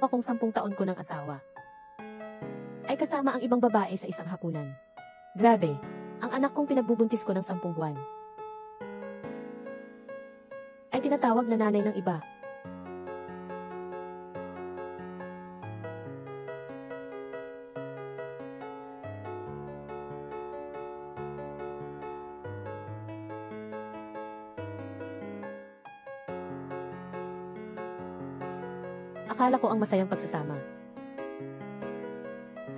akong 10 taon ko ng asawa, ay kasama ang ibang babae sa isang hapunan. Grabe, ang anak kong pinagbubuntis ko ng 10 buwan ay tinatawag na nanay ng iba. Akala ko ang masayang pagsasama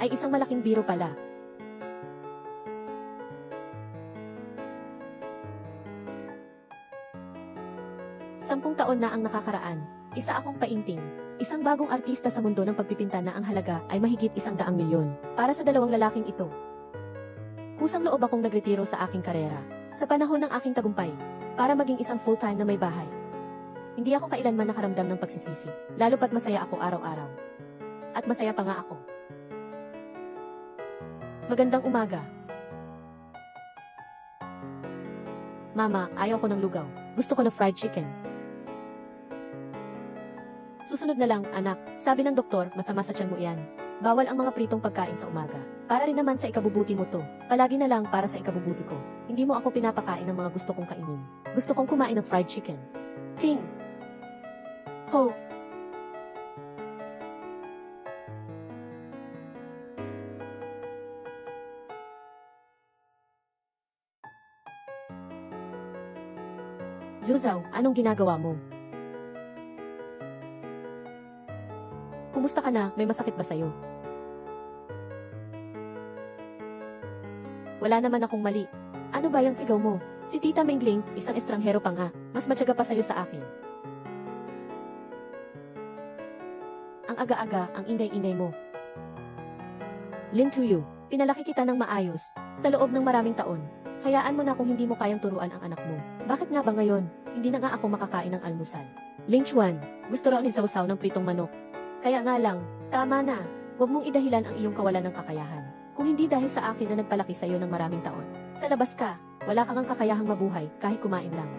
ay isang malaking biro pala. Sampung taon na ang nakakaraan, isa akong painting, isang bagong artista sa mundo ng pagpipinta na ang halaga ay mahigit 100 milyon para sa dalawang lalaking ito. Kusang loob akong nagretiro sa aking karera, sa panahon ng aking tagumpay, para maging isang full-time na may bahay. Hindi ako kailanman nakaramdam ng pagsisisi, lalo pat masaya ako araw-araw. At masaya pa nga ako. Magandang umaga. Mama, ayaw ko ng lugaw. Gusto ko na fried chicken. Susunod na lang, anak. Sabi ng doktor, masama sa tiyan mo iyan. Bawal ang mga pritong pagkain sa umaga. Para rin naman sa ikabubuti mo to. Palagi na lang para sa ikabubuti ko. Hindi mo ako pinapakain ng mga gusto kong kainin. Gusto kong kumain ng fried chicken. Ting! Ho! Zuzaw, anong ginagawa mo? Kumusta ka na? May masakit ba sa'yo? Wala naman akong mali. Ano ba yung sigaw mo? Si Tita Mengling, isang estranghero pa nga. Mas matyaga pa sa'yo sa akin. Ang aga-aga, ang ingay-ingay mo. Lin Tuyu, pinalaki kita ng maayos, sa loob ng maraming taon. Hayaan mo na kung hindi mo kayang turuan ang anak mo. Bakit nga ba ngayon, hindi na nga ako makakain ng almusal? Ling Chuan, gusto raw ni Sausaw ng pritong manok. Kaya nga lang, tama na. Huwag mong idahilan ang iyong kawalan ng kakayahan. Kung hindi dahil sa akin na nagpalaki sa'yo ng maraming taon. Sa labas ka, wala kang kakayahang mabuhay kahit kumain lang.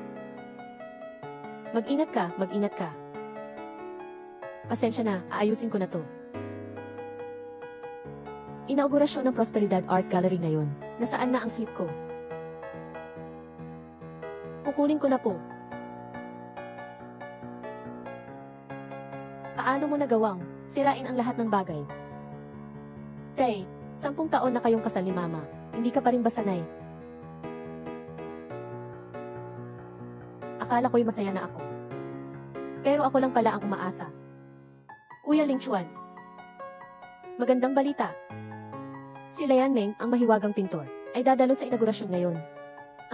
Mag-ingat ka, mag-ingat ka. Pasensya na, aayusin ko na to. Inaugurasyon ng Prosperidad Art Gallery ngayon. Nasaan na ang suite ko? Kukunin ko na po. Paano mo nagawang sirain ang lahat ng bagay? Tay, 10 taon na kayong kasal ni Mama. Hindi ka pa rin ba sanay? Akala ko'y masaya na ako. Pero ako lang pala ang umaasa. Kuya Ling Chuan. Magandang balita. Si Lian Meng, ang mahiwagang pintor, ay dadalo sa inaugurasyon ngayon.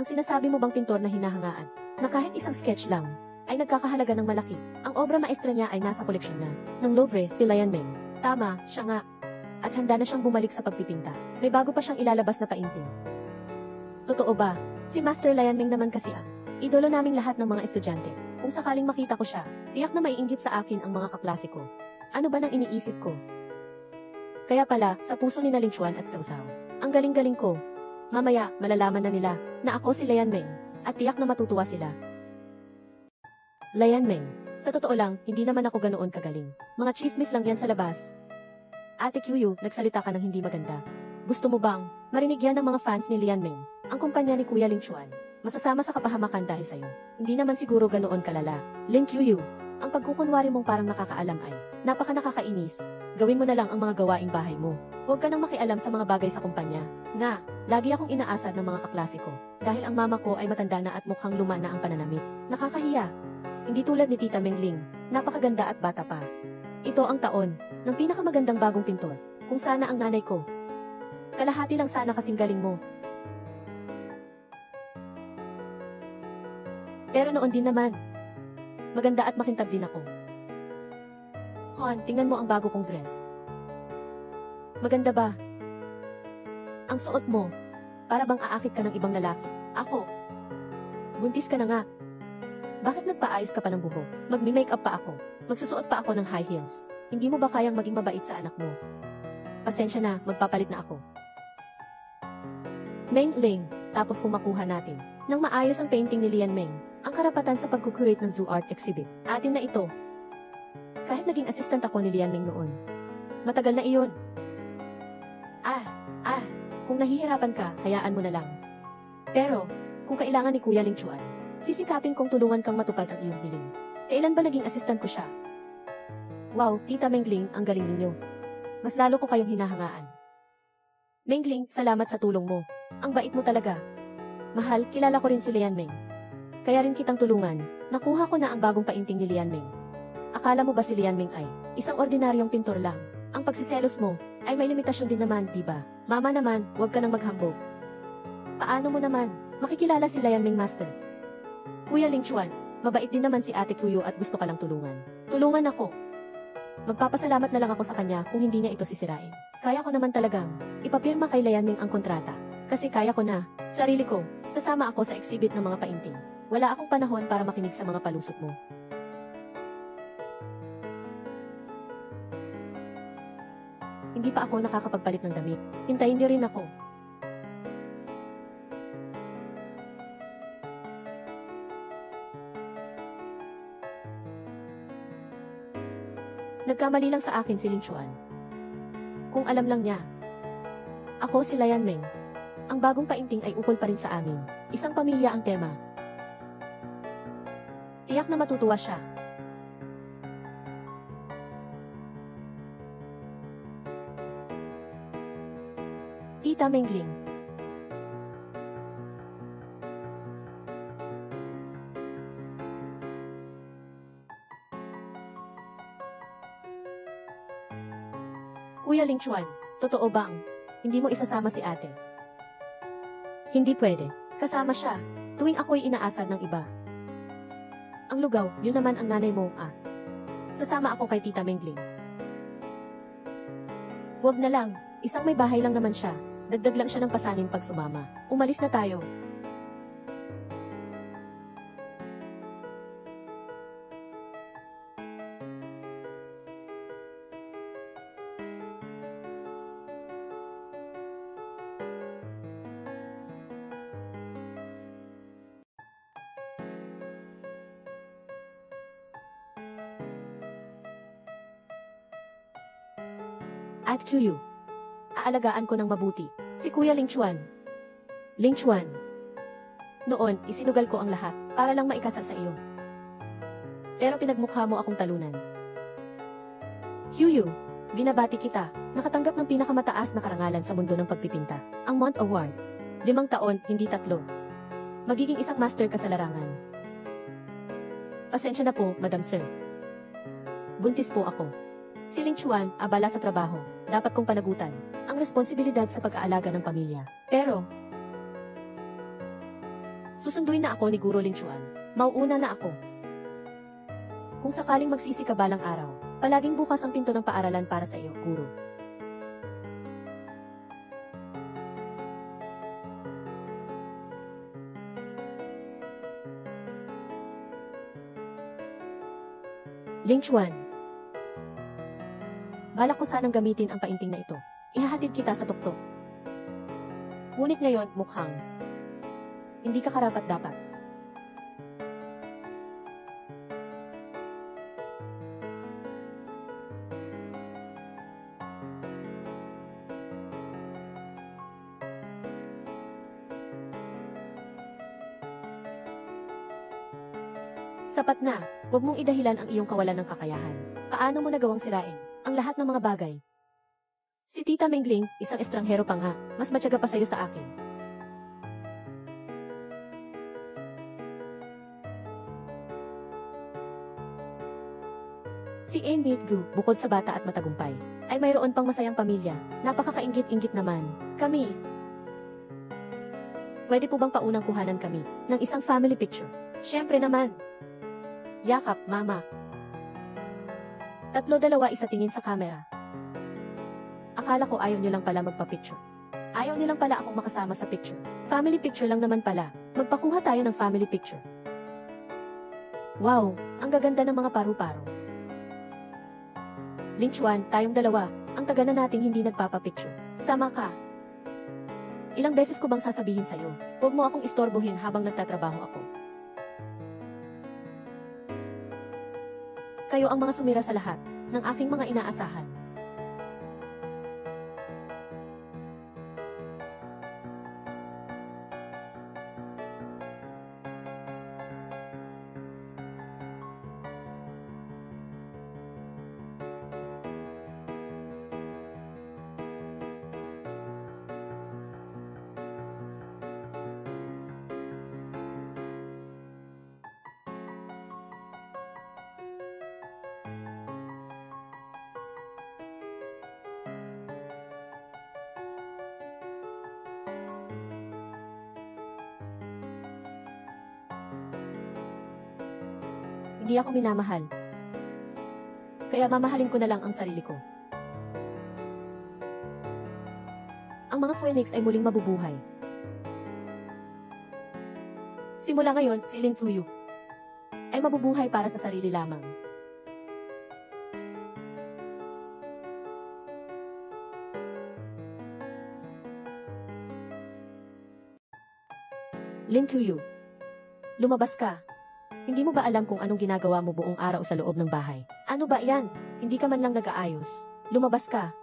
Ang sinasabi mo bang pintor na hinahangaan, na kahit isang sketch lang, ay nagkakahalaga ng malaki. Ang obra maestra niya ay nasa koleksyon na ng Louvre, si Lian Meng. Tama, siya nga. At handa na siyang bumalik sa pagpipinta. May bago pa siyang ilalabas na painting. Totoo ba? Si Master Lian Meng naman kasi idolo naming lahat ng mga estudyante. Kung sakaling makita ko siya, tiyak na maiinggit sa akin ang mga kaklase ko. Ano ba nang iniisip ko? Kaya pala, sa puso ni Ling Chuan at Sausaw, ang galing-galing ko. Mamaya, malalaman na nila na ako si Lian Meng, at tiyak na matutuwa sila. Lian Meng, sa totoo lang, hindi naman ako ganoon kagaling. Mga chismis lang yan sa labas. Ate Qiuyu, nagsalita ka ng hindi maganda. Gusto mo bang marinig yan ng mga fans ni Lian Meng, ang kumpanya ni Kuya Ling Chuan? Masasama sa kapahamakan dahil sa'yo. Hindi naman siguro ganoon kalala. Ling Qiuyu, ang pagkukunwari mong parang nakakaalam ay napaka-nakakainis. Gawin mo na lang ang mga gawaing bahay mo. Huwag ka nang makialam sa mga bagay sa kumpanya. Nga, lagi akong inaasar ng mga kaklase ko. Dahil ang mama ko ay matanda na at mukhang luma na ang pananamit. Nakakahiya. Hindi tulad ni Tita Mengling, napakaganda at bata pa. Ito ang taon ng pinakamagandang bagong pintor. Kung sana ang nanay ko. Kalahati lang sana kasing galing mo. Pero noon din naman, maganda at makintab din ako. Hon, tingnan mo ang bago kong dress. Maganda ba? Ang suot mo, para bang aakit ka ng ibang lalaki. Ako. Buntis ka na nga. Bakit nagpaayos ka pa ng buhok? Magmi-makeup pa ako. Magsusuot pa ako ng high heels. Hindi mo ba kayang maging mabait sa anak mo? Pasensya na, magpapalit na ako. Meng Ling, tapos kung makuha natin nang maayos ang painting ni Lian Meng, ang karapatan sa pag-curate ng zoo art exhibit, atin na ito. Kahit naging assistant ako ni Lian Ming noon. Matagal na iyon. Kung nahihirapan ka, hayaan mo na lang. Pero, kung kailangan ni Kuya Ling Chuan, sisikapin kong tulungan kang matupad ang iyong hiling. Kailan ba naging assistant ko siya? Wow, Tita Mengling, ang galing ninyo. Mas lalo ko kayong hinahangaan. Mengling, salamat sa tulong mo. Ang bait mo talaga. Mahal, kilala ko rin si Lian Ming. Kaya rin kitang tulungan. Nakuha ko na ang bagong painting ni Lian Ming. Akala mo ba si Lian Ming ay isang ordinaryong pintor lang? Ang pagsiselos mo ay may limitasyon din naman, diba? Mama naman, huwag ka nang maghambog. Paano mo naman makikilala si Lian Ming Master? Kuya Ling Chuan, mabait din naman si Ate Kuyo at gusto ka lang tulungan. Tulungan ako. Magpapasalamat na lang ako sa kanya kung hindi niya ito sisirain. Kaya ko naman talagang ipapirma kay Lian Ming ang kontrata. Kasi kaya ko na, sarili ko, sasama ako sa exhibit ng mga painting. Wala akong panahon para makinig sa mga palusot mo. Hindi pa ako nakakapagpalit ng damit. Hintayin niyo rin ako. Nagkamali lang sa akin si Ling Chuan. Kung alam lang niya. Ako si Lian Ming. Ang bagong painting ay ukol pa rin sa amin. Isang pamilya ang tema. Tiyak na matutuwa siya. Tita Mengling. Kuya Ling Chuan, totoo bang hindi mo isasama si ate? Hindi pwede. Kasama siya. Tuwing ako'y inaasar ng iba. Ang lugaw, yun naman ang nanay mo, Sasama ako kay Tita Mengling. Huwag na lang. Isang may bahay lang naman siya. Dagdag lang siya ng pasanin pag sumama. Umalis na tayo. At Chuyu. Aalagaan ko ng mabuti. Si Kuya Ling Chuan. Ling Chuan. Noon, isinugal ko ang lahat, para lang maikasal sa iyo. Pero pinagmukha mo akong talunan. Chuyu, binabati kita, nakatanggap ng pinakamataas na karangalan sa mundo ng pagpipinta, ang Mont Award. 5 taon, hindi 3. Magiging isang master ka sa larangan. Pasensya na po, Madam Sir. Buntis po ako. Si Ling Chuan, abala sa trabaho, dapat kong panagutan ang responsibilidad sa pag-aalaga ng pamilya. Pero, susunduin na ako ni Guro Ling Chuan. Mauuna na ako. Kung sakaling magsisi ka balang araw, palaging bukas ang pinto ng paaralan para sa iyo, Guro. Ling Chuan. Balak ko sanang gamitin ang painting na ito. Ihahatid kita sa tuktok. Ngunit ngayon, mukhang hindi ka karapat-dapat. Sapat na, huwag mong idahilan ang iyong kawalan ng kakayahan. Paano mo nagawang sirain ang lahat ng mga bagay? Si Tita Mengling, isang estranghero pa nga, mas matyaga pa sa'yo sa akin. Si Enid Gu, bukod sa bata at matagumpay, ay mayroon pang masayang pamilya. Napakakainggit-inggit naman. Kami. Pwede po bang paunang kuhanan kami ng isang family picture? Siyempre naman. Yakap, Mama. 3, 2, 1 tingin sa camera. Akala ko ayaw niyo lang pala magpa-picture. Ayaw niyo lang pala akong makasama sa picture. Family picture lang naman pala. Magpakuha tayo ng family picture. Wow, ang gaganda ng mga paru-paro. Ling Chuan, tayong dalawa, ang taga na nating hindi nagpapa-picture. Sama ka. Ilang beses ko bang sasabihin sa'yo, huwag mo akong istorbohin habang nagtatrabaho ako. Kayo ang mga sumira sa lahat. ng aking mga inaasahan. Hindi ako minamahal. Kaya mamahalin ko na lang ang sarili ko. Ang mga Phoenix ay muling mabubuhay. Simula ngayon, si Lin Fuyu ay mabubuhay para sa sarili lamang. Lin Fuyu, lumabas ka. Hindi mo ba alam kung anong ginagawa mo buong araw sa loob ng bahay? Ano ba yan? Hindi ka man lang nag-aayos. Lumabas ka.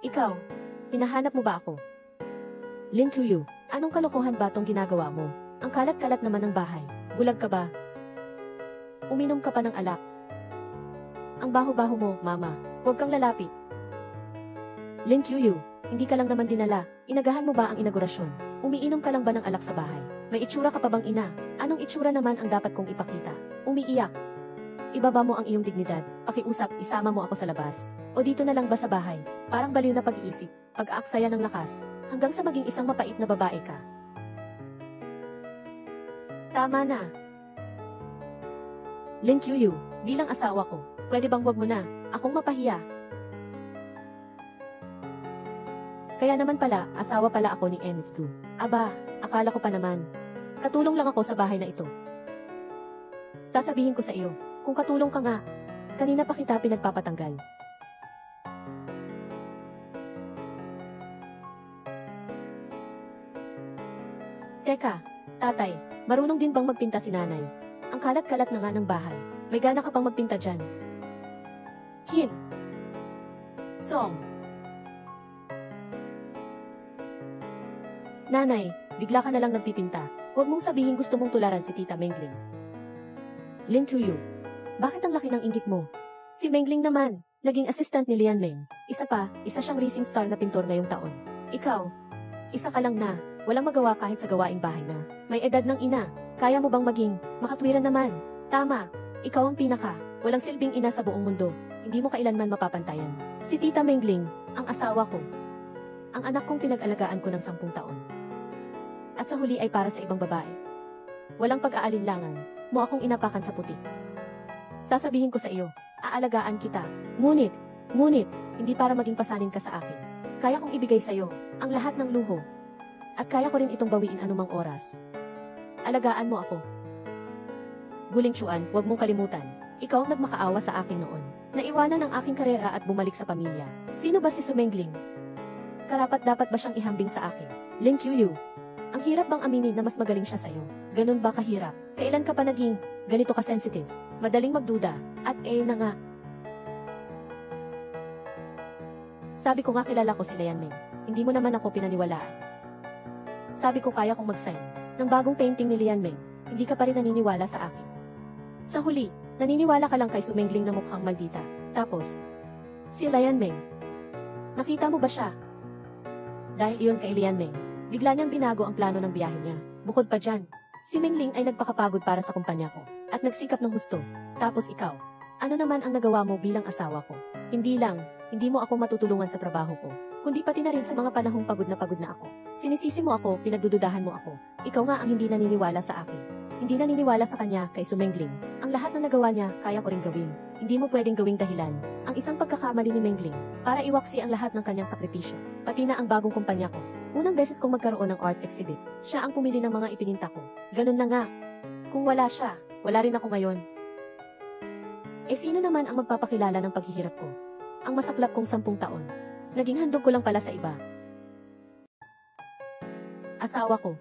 Ikaw, hinahanap mo ba ako? Lin Fuyu, anong kalokohan ba tong ginagawa mo? Ang kalat-kalat naman ng bahay. Bulag ka ba? Uminom ka pa ng alak. Ang baho-baho mo, mama. Huwag kang lalapit. Lin Fuyu, hindi ka lang naman dinala. Inagahan mo ba ang inaugurasyon? Umiinom ka lang ba ng alak sa bahay? May itsura ka pa bang ina? Anong itsura naman ang dapat kong ipakita? Umiiyak. Ibaba mo ang iyong dignidad. Pakiusap, isama mo ako sa labas. O dito na lang ba sa bahay? Parang baliw na pag-iisip. Pag-aaksaya ng lakas. Hanggang sa maging isang mapait na babae ka. Tama na. Lin Fuyu, bilang asawa ko, pwede bang wag mo na? Akong mapahiya. Kaya naman pala, asawa pala ako ni MF2. Aba, akala ko pa naman. Katulong lang ako sa bahay na ito. Sasabihin ko sa iyo, kung katulong ka nga, kanina pa kita pinagpapatanggal. Teka, tatay, marunong din bang magpinta si nanay? Ang kalat-kalat na nga ng bahay. May gana ka pang magpinta dyan. Kim Song. Nanay, bigla ka na lang nagpipinta. Huwag mong sabihin gusto mong tularan si Tita Mengling. Lin Fuyu, bakit ang laki ng inggit mo? Si Mengling naman, naging assistant ni Lian Meng. Isa siyang rising star na pintor ngayong taon. Ikaw, isa ka lang na, walang magawa kahit sa gawaing bahay na. May edad ng ina, kaya mo bang maging makatwiran naman? Tama, ikaw ang pinaka, walang silbing ina sa buong mundo. Hindi mo kailanman mapapantayan. Si Tita Mengling, ang asawa ko. Ang anak kong pinag-alagaan ko ng 10 taon. At sa huli ay para sa ibang babae. Walang pag-aalinlangan, mo akong inapakan sa puti. Sasabihin ko sa iyo, aalagaan kita. Ngunit, hindi para maging pasanin ka sa akin. Kaya kong ibigay sa iyo, ang lahat ng luho. At kaya ko rin itong bawiin anumang oras. Alagaan mo ako. Guling Chuan, huwag mong kalimutan. Ikaw ang nagmakaawa sa akin noon. Naiwanan ang aking karera at bumalik sa pamilya. Sino ba si Sumengling? Karapat-dapat ba siyang ihambing sa akin? Lin Fuyu, ang hirap bang aminin na mas magaling siya sa'yo? Ganun ba kahirap? Kailan ka pa naging ganito ka-sensitive? Madaling magduda, at na nga. Sabi ko nga kilala ko si Lian Meng. Hindi mo naman ako pinaniwalaan. Sabi ko kaya kong mag-sign ng bagong painting ni Lian Meng. Hindi ka pa rin naniniwala sa akin. Sa huli, naniniwala ka lang kay Sumengling na mukhang maldita. Tapos, si Lian Meng. Nakita mo ba siya? Dahil iyon kay Lian Meng, bigla niyang binago ang plano ng biyahe niya. Bukod pa dyan, si Mengling ay nagpakapagod para sa kumpanya ko, at nagsikap ng husto. Tapos ikaw, ano naman ang nagawa mo bilang asawa ko? Hindi mo ako matutulungan sa trabaho ko, kundi pati na rin sa mga panahong pagod na ako. Sinisisi mo ako, pinagdududahan mo ako. Ikaw nga ang hindi naniniwala sa akin. Hindi naniniwala sa kanya kay Sumengling. Ang lahat na nagawa niya, kaya ko rin gawin. Hindi mo pwedeng gawing dahilan ang isang pagkakamali ni Mengling para iwaksi ang lahat ng kanyang sakripisyo, pati na ang bagong kumpanya ko. Unang beses kong magkaroon ng art exhibit, siya ang pumili ng mga ipininta ko. Ganun na nga. Kung wala siya, wala rin ako ngayon. Sino naman ang magpapakilala ng paghihirap ko? Ang masaklap kong 10 taon. Naging handog ko lang pala sa iba. Asawa ko.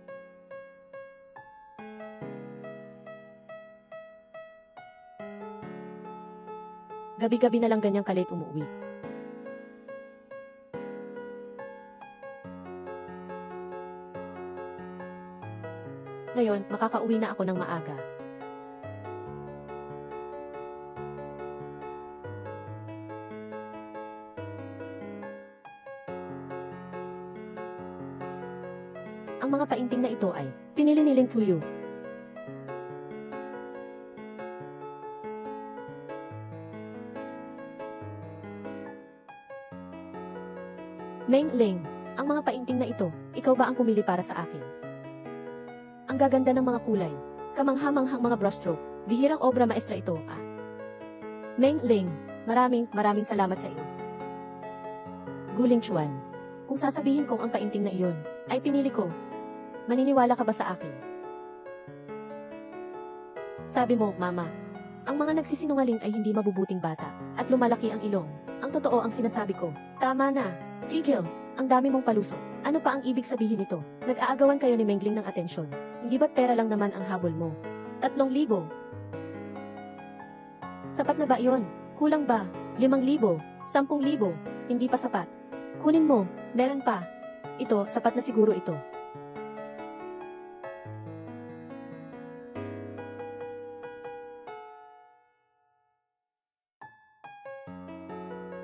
Gabi-gabi na lang ganyang kalit umuwi. Ngayon, makakauwi na ako ng maaga. Ang mga painting na ito ay pinili ni Ling Fuyu. Meng Ling, ang mga painting na ito, ikaw ba ang pumili para sa akin? Ang gaganda ng mga kulay, kamangha-manghang mga brushstroke, bihirang obra maestra ito, ah. Meng Ling, maraming salamat sa iyo. Guling Chuan, kung sasabihin kong ang painting na iyon, ay pinili ko, maniniwala ka ba sa akin? Sabi mo, Mama, ang mga nagsisinungaling ay hindi mabubuting bata, at lumalaki ang ilong. Ang totoo ang sinasabi ko, tama na. Tigil, ang dami mong palusot. Ano pa ang ibig sabihin nito? Nag-aagawan kayo ni Mengling ng atensyon. Hindi ba't pera lang naman ang habol mo? 3,000. Sapat na ba iyon? Kulang ba? 5,000? 10,000? Hindi pa sapat. Kunin mo, meron pa. Ito, sapat na siguro ito.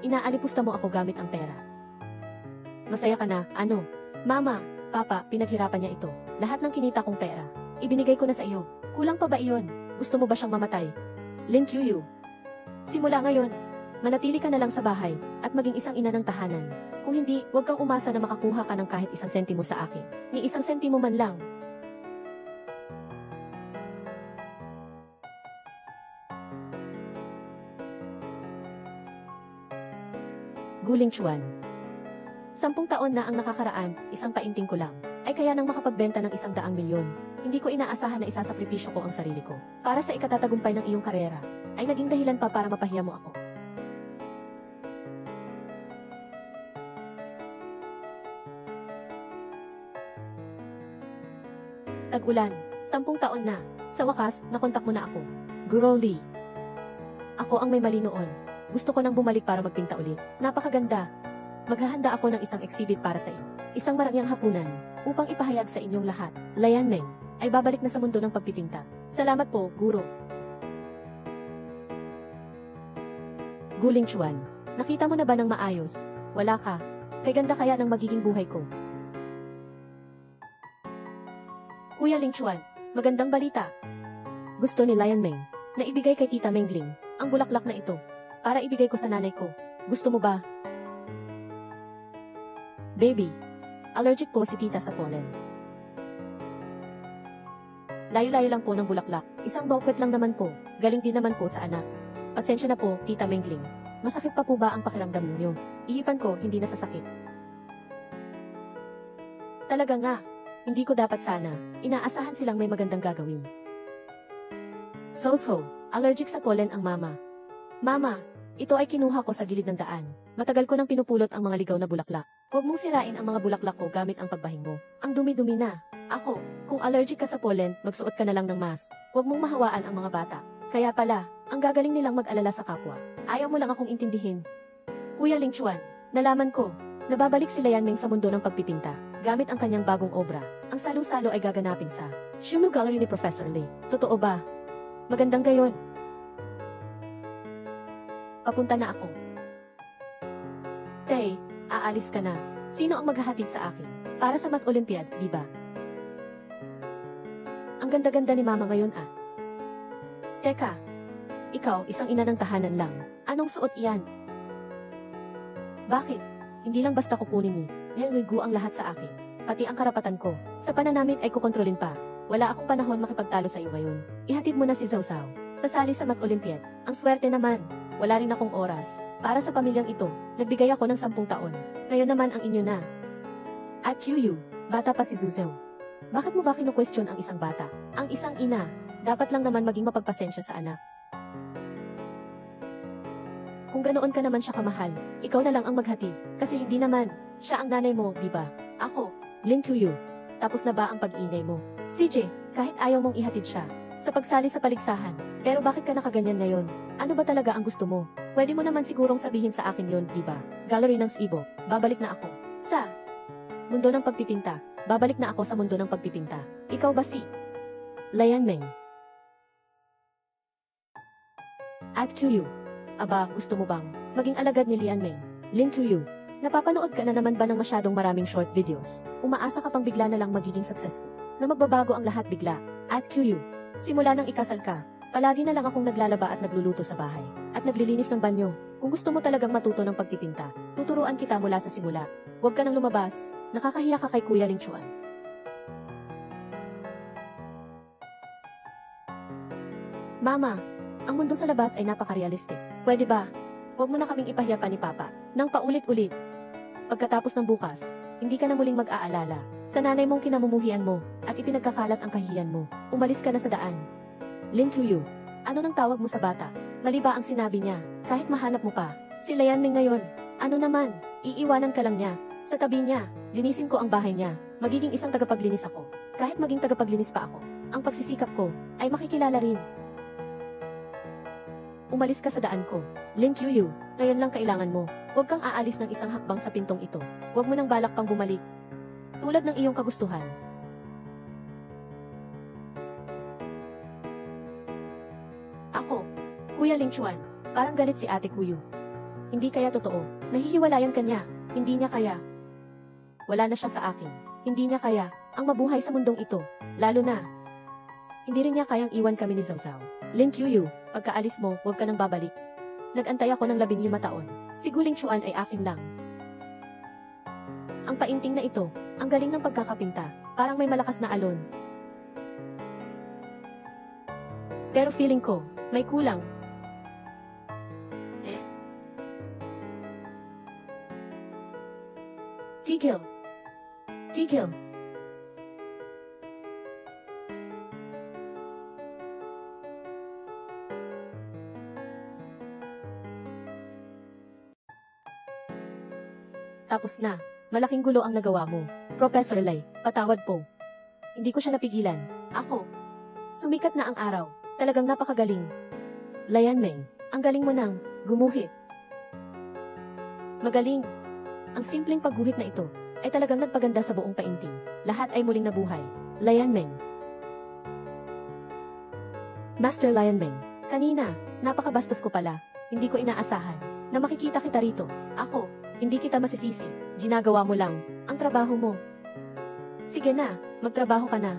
Inaalipusta mo ako gamit ang pera. Masaya ka na, ano? Mama, Papa, pinaghirapan niya ito. Lahat ng kinita kong pera. Ibinigay ko na sa iyo. Kulang pa ba iyon? Gusto mo ba siyang mamatay? Lin Qiuyu. Simula ngayon, manatili ka na lang sa bahay, at maging isang ina ng tahanan. Kung hindi, huwag kang umasa na makakuha ka ng kahit 1 sentimo sa akin. Ni 1 sentimo man lang. Guling Chuan. 10 taon na ang nakakaraan, isang painting ko lang, ay kaya nang makapagbenta ng 100 milyon. Hindi ko inaasahan na isasakripisyo ko ang sarili ko, para sa ikatatagumpay ng iyong karera, ay naging dahilan pa para mapahiya mo ako. Tag-ulan, 10 taon na, sa wakas, nakontak mo na ako. Guro Lee. Ako ang may mali noon. Gusto ko nang bumalik para magpinta ulit. Napakaganda. Maghahanda ako ng isang exhibit para sa iyo. Isang marangyang hapunan, upang ipahayag sa inyong lahat. Lian Meng, ay babalik na sa mundo ng pagpipinta. Salamat po, Guro. Guling Chuan, nakita mo na ba ng maayos? Wala ka. Kay ganda kaya ng magiging buhay ko. Kuya Ling Chuan, magandang balita. Gusto ni Lian Meng, na ibigay kay Tita Mengling, ang bulaklak na ito, para ibigay ko sa nanay ko. Gusto mo ba? Baby, allergic po si tita sa pollen. Layo-layo lang po ng bulaklak, isang bouquet lang naman po, galing din naman po sa anak. Pasensya na po, Tita Mengling. Masakit pa po ba ang pakiramdam ninyo? Ihipan ko, hindi nasasakit. Talaga nga, hindi ko dapat sana, inaasahan silang may magandang gagawin. So, allergic sa pollen ang mama. Mama, ito ay kinuha ko sa gilid ng daan. Matagal ko nang pinupulot ang mga ligaw na bulaklak. Huwag mong sirain ang mga bulaklak ko gamit ang pagbahing mo. Ang dumi-dumi na. Ako, kung allergic ka sa pollen, magsuot ka na lang ng mask. Huwag mong mahawaan ang mga bata. Kaya pala, ang gagaling nilang mag-alala sa kapwa. Ayaw mo lang akong intindihin. Kuya Ling Chuan, nalaman ko, nababalik si Lian Meng sa mundo ng pagpipinta, gamit ang kanyang bagong obra. Ang salo-salo ay gaganapin sa Shumu Gallery ni Professor Lee. Totoo ba? Magandang gayon. Papunta na ako. Tay, aalis ka na. Sino ang maghahatid sa akin? Para sa Math Olympiad, di ba? Ang ganda-ganda ni Mama ngayon ah. Teka, ikaw isang ina ng tahanan lang. Anong suot iyan? Bakit? Hindi lang basta kukunin mo. Gu ang lahat sa akin. Pati ang karapatan ko. Sa pananamit ay kukontrolin pa. Wala akong panahon makipagtalo sa iyo ngayon. Ihatid mo na si Zhao Zhao. Sasali sa Math Olympiad. Ang swerte naman. Wala rin akong oras. Para sa pamilyang ito, nagbigay ako ng 10 taon. Ngayon naman ang inyo na. At Qiuyu, bata pa si Zhao Zhao. Bakit mo ba kinu-question ang isang bata? Ang isang ina, dapat lang naman maging mapagpasensya sa anak. Kung ganoon ka naman siya kamahal, ikaw na lang ang maghatid. Kasi hindi naman, siya ang nanay mo, di ba? Ako, Lin Qiuyu. Tapos na ba ang pag-ingay mo? CJ, kahit ayaw mong ihatid siya, sa pagsali sa paligsahan, pero bakit ka nakaganyan ngayon? Ano ba talaga ang gusto mo? Pwede mo naman sigurong sabihin sa akin yon, di ba? Gallery ng Sibo, babalik na ako. Sa mundo ng pagpipinta, babalik na ako sa mundo ng pagpipinta. Ikaw ba si Lian Meng? At QU. Aba, gusto mo bang maging alagad ni Lian Meng? Lin QU. Napapanood ka na naman ba ng masyadong maraming short videos? Umaasa ka pang bigla na lang magiging successful, na magbabago ang lahat bigla. At QU. Simula nang ikasal ka, palagi na lang akong naglalaba at nagluluto sa bahay, at naglilinis ng banyo. Kung gusto mo talagang matuto ng pagpipinta, tuturuan kita mula sa simula. Huwag ka nang lumabas, nakakahiya ka kay Kuya Ling Chuan. Mama, ang mundo sa labas ay napaka-realistic. Pwede ba? Huwag mo na kaming ipahiya pa ni Papa, nang paulit-ulit. Pagkatapos ng bukas, hindi ka na muling mag-aalala sa nanay mong kinamumuhian mo, at ipinagkakalat ang kahiyan mo. Umalis ka na sa daan. Lin QU, ano nang tawag mo sa bata? Mali ba ang sinabi niya? Kahit mahanap mo pa, si Lian Meng ngayon. Ano naman, iiwanan ka lang niya. Sa tabi niya, linisin ko ang bahay niya. Magiging isang tagapaglinis ako. Kahit maging tagapaglinis pa ako, ang pagsisikap ko ay makikilala rin. Umalis ka sa daan ko. Lin QU, ngayon lang kailangan mo. Huwag kang aalis ng isang hakbang sa pintong ito. Huwag mo nang balak pang bumalik. Tulad ng iyong kagustuhan. Ako, Kuya Ling Chuan, parang galit si Ate Kuyu. Hindi kaya totoo, nahihiwalayan ka niya, hindi niya kaya. Wala na siya sa akin, hindi niya kaya, ang mabuhay sa mundong ito, lalo na. Hindi rin niya kayang iwan kami ni Zawzaw. Lin QU, pagkaalis mo, huwag ka nang babalik. Nag-antay ako ng 15 taon. Si Guling Chuan ay akin lang. Ang painting na ito, ang galing ng pagkakapinta, parang may malakas na alon. Pero feeling ko, may kulang. Tigil. Tigil. Tapos na. Malaking gulo ang nagawa mo. Professor Lai, patawad po. Hindi ko siya napigilan. Ako. Sumikat na ang araw. Talagang napakagaling. Lian Meng, ang galing mo nang gumuhit. Magaling. Ang simpleng pagguhit na ito ay talagang nagpaganda sa buong painting. Lahat ay muling nabuhay. Lian Meng. Master Lian Meng, kanina, napakabastos ko pala. Hindi ko inaasahan na makikita kita rito. Ako, hindi kita masisisi. Ginagawa mo lang ang trabaho mo. Sige na, magtrabaho ka na.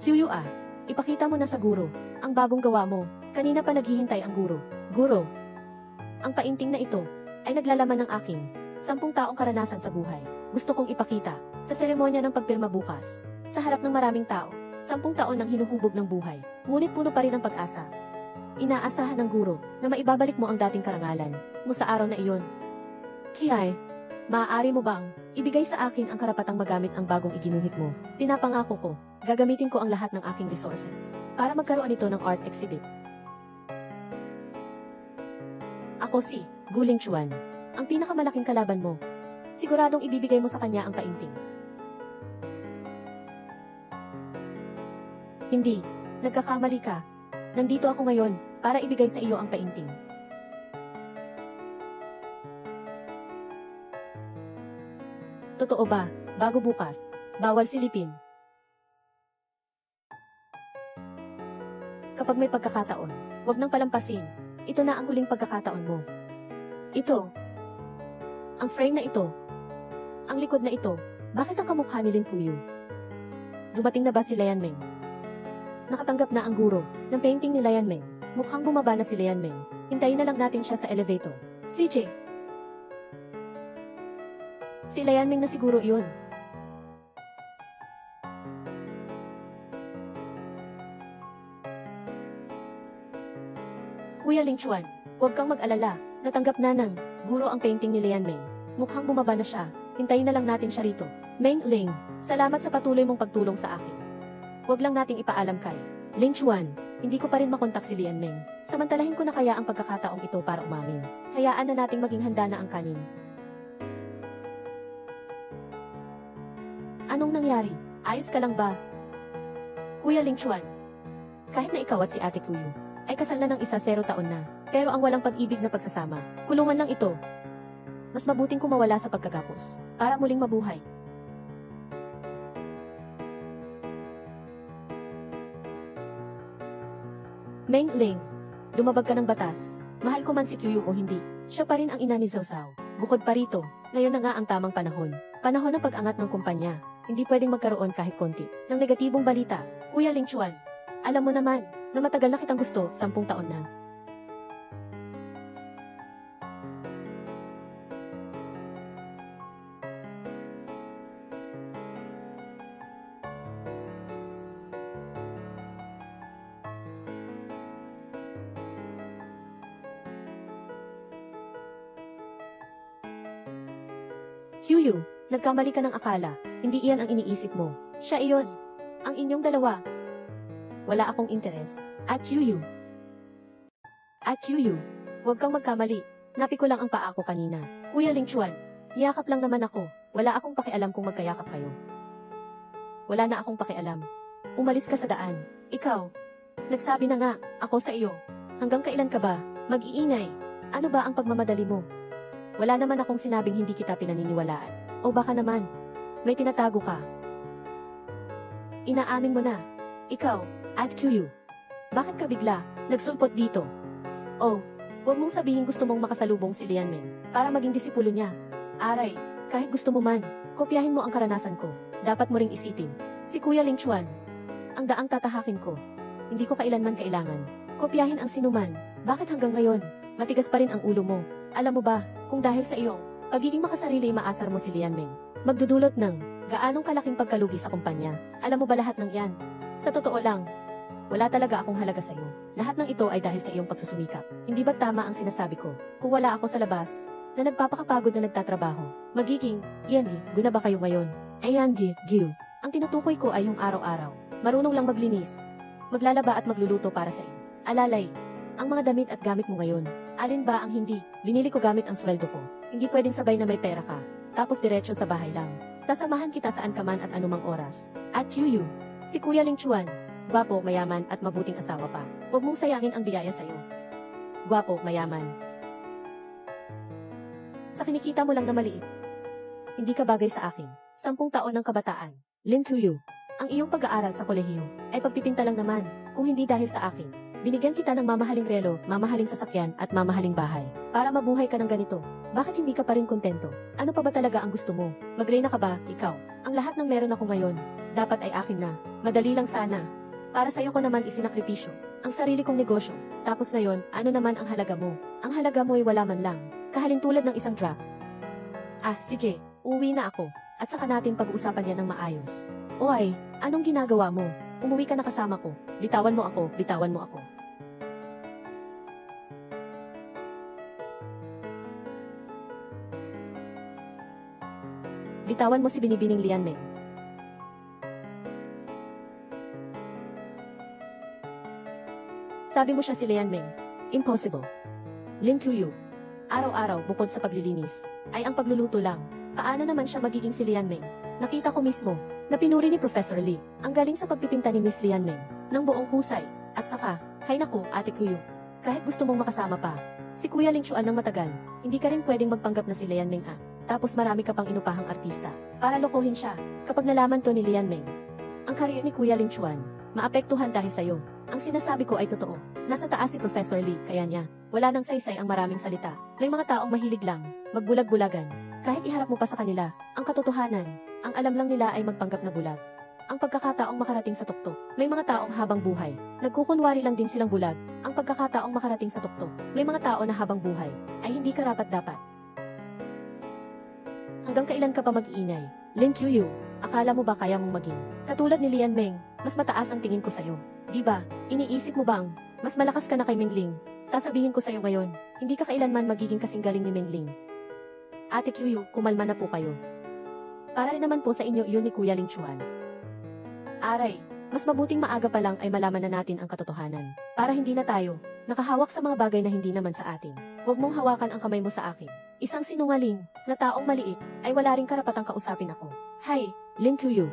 QU, ipakita mo na sa guro ang bagong gawa mo. Kanina pa naghihintay ang guro. Guro, ang painting na ito ay naglalaman ng aking 10 taong karanasan sa buhay. Gusto kong ipakita sa seremonya ng pagpirma bukas, sa harap ng maraming tao. 10 taon ng hinuhubog ng buhay, ngunit puno pa rin ang pag-asa. Inaasahan ng guro na maibabalik mo ang dating karangalan mo sa araw na iyon. Kiai, maaari mo bang ibigay sa akin ang karapatang magamit ang bagong iginuhit mo? Pinapangako ko, gagamitin ko ang lahat ng aking resources para magkaroon ito ng art exhibit. Ako si Guling Chuan, ang pinakamalaking kalaban mo. Siguradong ibibigay mo sa kanya ang painting. Hindi, nagkakamali ka. Nandito ako ngayon para ibigay sa iyo ang painting. Totoo ba, bago bukas, bawal silipin? Kapag may pagkakataon, huwag nang palampasin. Ito na ang huling pagkakataon mo. Ito. Ang frame na ito. Ang likod na ito. Bakit ang kamukha ni Lin QU? Dumating na ba si Lian Meng? Nakatanggap na ang guro ng painting ni Lian Meng. Mukhang bumaba na si Lian Meng. Hintayin na lang natin siya sa elevator. CJ. Si Lian Meng na siguro iyon. Kuya Ling Chuan, huwag kang mag-alala. Natanggap na ng guro ang painting ni Lian Meng. Mukhang bumaba na siya. Hintayin na lang natin siya rito. Meng Ling, salamat sa patuloy mong pagtulong sa akin. Huwag lang nating ipaalam kay Ling Chuan. Hindi ko pa rin makontak si Lian Meng. Samantalahin ko na kaya ang pagkakataong ito para umamin. Hayaan na nating maging handa na ang kanin. Anong nangyari? Ayos ka lang ba? Kuya Ling Chuan, kahit na ikaw at si Ate Kuyu ay kasal na ng 10 taon na, Pero ang walang pag-ibig na pagsasama, kulungan lang ito. Mas mabuting kumawala sa pagkagapos, para muling mabuhay. Meng Ling, lumabag ka ng batas. Mahal ko man si Qiu o hindi, siya pa rin ang ina ni Zhao Zhao. Bukod pa rito, ngayon na nga ang tamang panahon. Panahon ng pag-angat ng kumpanya. Hindi pwedeng magkaroon kahit konti ng negatibong balita. Kuya Ling Chuan, alam mo naman na matagal na kitang gusto, 10 taon na. Qiu, nagkamali ka ng akala. Hindi iyan ang iniisip mo. Siya iyon. Ang inyong dalawa. Wala akong interes. At Qiu. Huwag kang magkamali. Napi ko lang ang paa ko kanina. Kuya Ling Chuan, yakap lang naman ako. Wala akong pakialam kung magkayakap kayo. Wala na akong pakialam. Umalis ka sa daan. Ikaw. Nagsabi na nga, ako sa iyo. Hanggang kailan ka ba? Mag-iingay. Ano ba ang pagmamadali mo? Wala naman akong sinabing hindi kita pinaniniwalaan. O baka naman, may tinatago ka. Inaamin mo na. Ikaw, at Qiu. Bakit ka bigla nagsulpot dito? Oh, huwag mong sabihin gusto mong makasalubong si Lianmeng para maging disipulo niya. Aray, kahit gusto mo man, kopyahin mo ang karanasan ko. Dapat mo ring isipin. Si Kuya Ling Chuan. Ang daang tatahakin ko. Hindi ko kailanman kailangan. Kopyahin ang sinuman. Bakit hanggang ngayon, matigas pa rin ang ulo mo? Alam mo ba, kung dahil sa iyong pagiging makasarili maasar mo si Lianmeng, magdudulot ng gaanong kalaking pagkalugi sa kumpanya. Alam mo ba lahat ng yan? Sa totoo lang, wala talaga akong halaga sa iyo. Lahat ng ito ay dahil sa iyong pagsusumikap. Hindi ba tama ang sinasabi ko? Kung wala ako sa labas, na nagpapakapagod na nagtatrabaho, magiging, Yangi, guna ba kayo ngayon? Ay Yangi, Giu, ang tinutukoy ko ay yung araw-araw. Marunong lang maglinis, maglalaba at magluluto para sa iyo. Alalay, ang mga damit at gamit mo ngayon. Alin ba ang hindi? Binili ko gamit ang sweldo ko. Hindi pwedeng sabay na may pera ka, tapos diretso sa bahay lang. Sasamahan kita saan ka man at anumang oras. At Qiu, si Kuya Ling Chuan, gwapo, mayaman at mabuting asawa pa. Huwag mong sayangin ang biyaya sa'yo. Gwapo, mayaman. Sa kinikita mo lang na maliit. Hindi ka bagay sa akin. 10 taon ng kabataan. Ling Qiu, ang iyong pag-aaral sa kolehiyo ay pagpipinta lang naman, kung hindi dahil sa akin. Binigyan kita ng mamahaling relo, mamahaling sasakyan at mamahaling bahay. Para mabuhay ka ng ganito. Bakit hindi ka pa rin kontento? Ano pa ba talaga ang gusto mo? Mag-reyna ka ba, ikaw? Ang lahat ng meron ako ngayon, dapat ay akin na. Madali lang sana. Para sa'yo ko naman isinakripisyo ang sarili kong negosyo. Tapos ngayon, ano naman ang halaga mo? Ang halaga mo ay wala man lang. Kahalintulad ng isang drop. Ah, sige, uwi na ako. At saka natin pag-uusapan yan ng maayos. O ay, anong ginagawa mo? Umuwi ka na kasama ko. Bitawan mo ako, bitawan mo ako. Bitawan mo si binibining Lianmeng. Sabi mo siya si Lianmeng. Impossible. Ling Qiu. Araw-araw bukod sa paglilinis, ay ang pagluluto lang. Paano naman siya magiging si Lianmeng? Nakita ko mismo, na pinuri ni Professor Lee, ang galing sa pagpipinta ni Miss Lianmeng, ng buong husay, at saka, hay naku, Ate Qiu, kahit gusto mong makasama pa, si Kuya Ling Chuan ng matagal, hindi ka rin pwedeng magpanggap na si Lianmeng tapos marami ka pang inupahang artista, para lokohin siya, kapag nalaman to ni Lianmeng. Ang career ni Kuya Ling Chuan, maapektuhan dahil sa'yo. Ang sinasabi ko ay totoo, nasa taas si Professor Lee, kaya niya, wala nang saysay ang maraming salita, may mga taong mahilig lang, magbulag-bulagan, kahit iharap mo pa sa kanila, ang katotohanan, ang alam lang nila ay magpanggap na bulag. Ang pagkakataong makarating sa tuktok. May mga taong habang buhay, nagkukunwari lang din silang bulag. Ang pagkakataong makarating sa tuktok. May mga tao na habang buhay, ay hindi karapat-dapat. Hanggang kailan ka pa mag-iingay? Ling Qiu, akala mo ba kaya mong maging katulad ni Lianmeng? Mas mataas ang tingin ko sa'yo. Di ba? Iniisip mo bang mas malakas ka na kay Mengling? Sasabihin ko sa'yo ngayon, hindi ka kailanman magiging kasing galing ni Mengling. Ate Qiu, kumalma na po kayo. Para rin naman po sa inyo iyon ni Kuya Ling Chuan. Aray, mas mabuting maaga pa lang ay malaman na natin ang katotohanan. Para hindi na tayo nakahawak sa mga bagay na hindi naman sa atin. Huwag mong hawakan ang kamay mo sa akin. Isang sinungaling na taong maliit ay wala ring karapatang kausapin ako. Hay, Ling Qiu.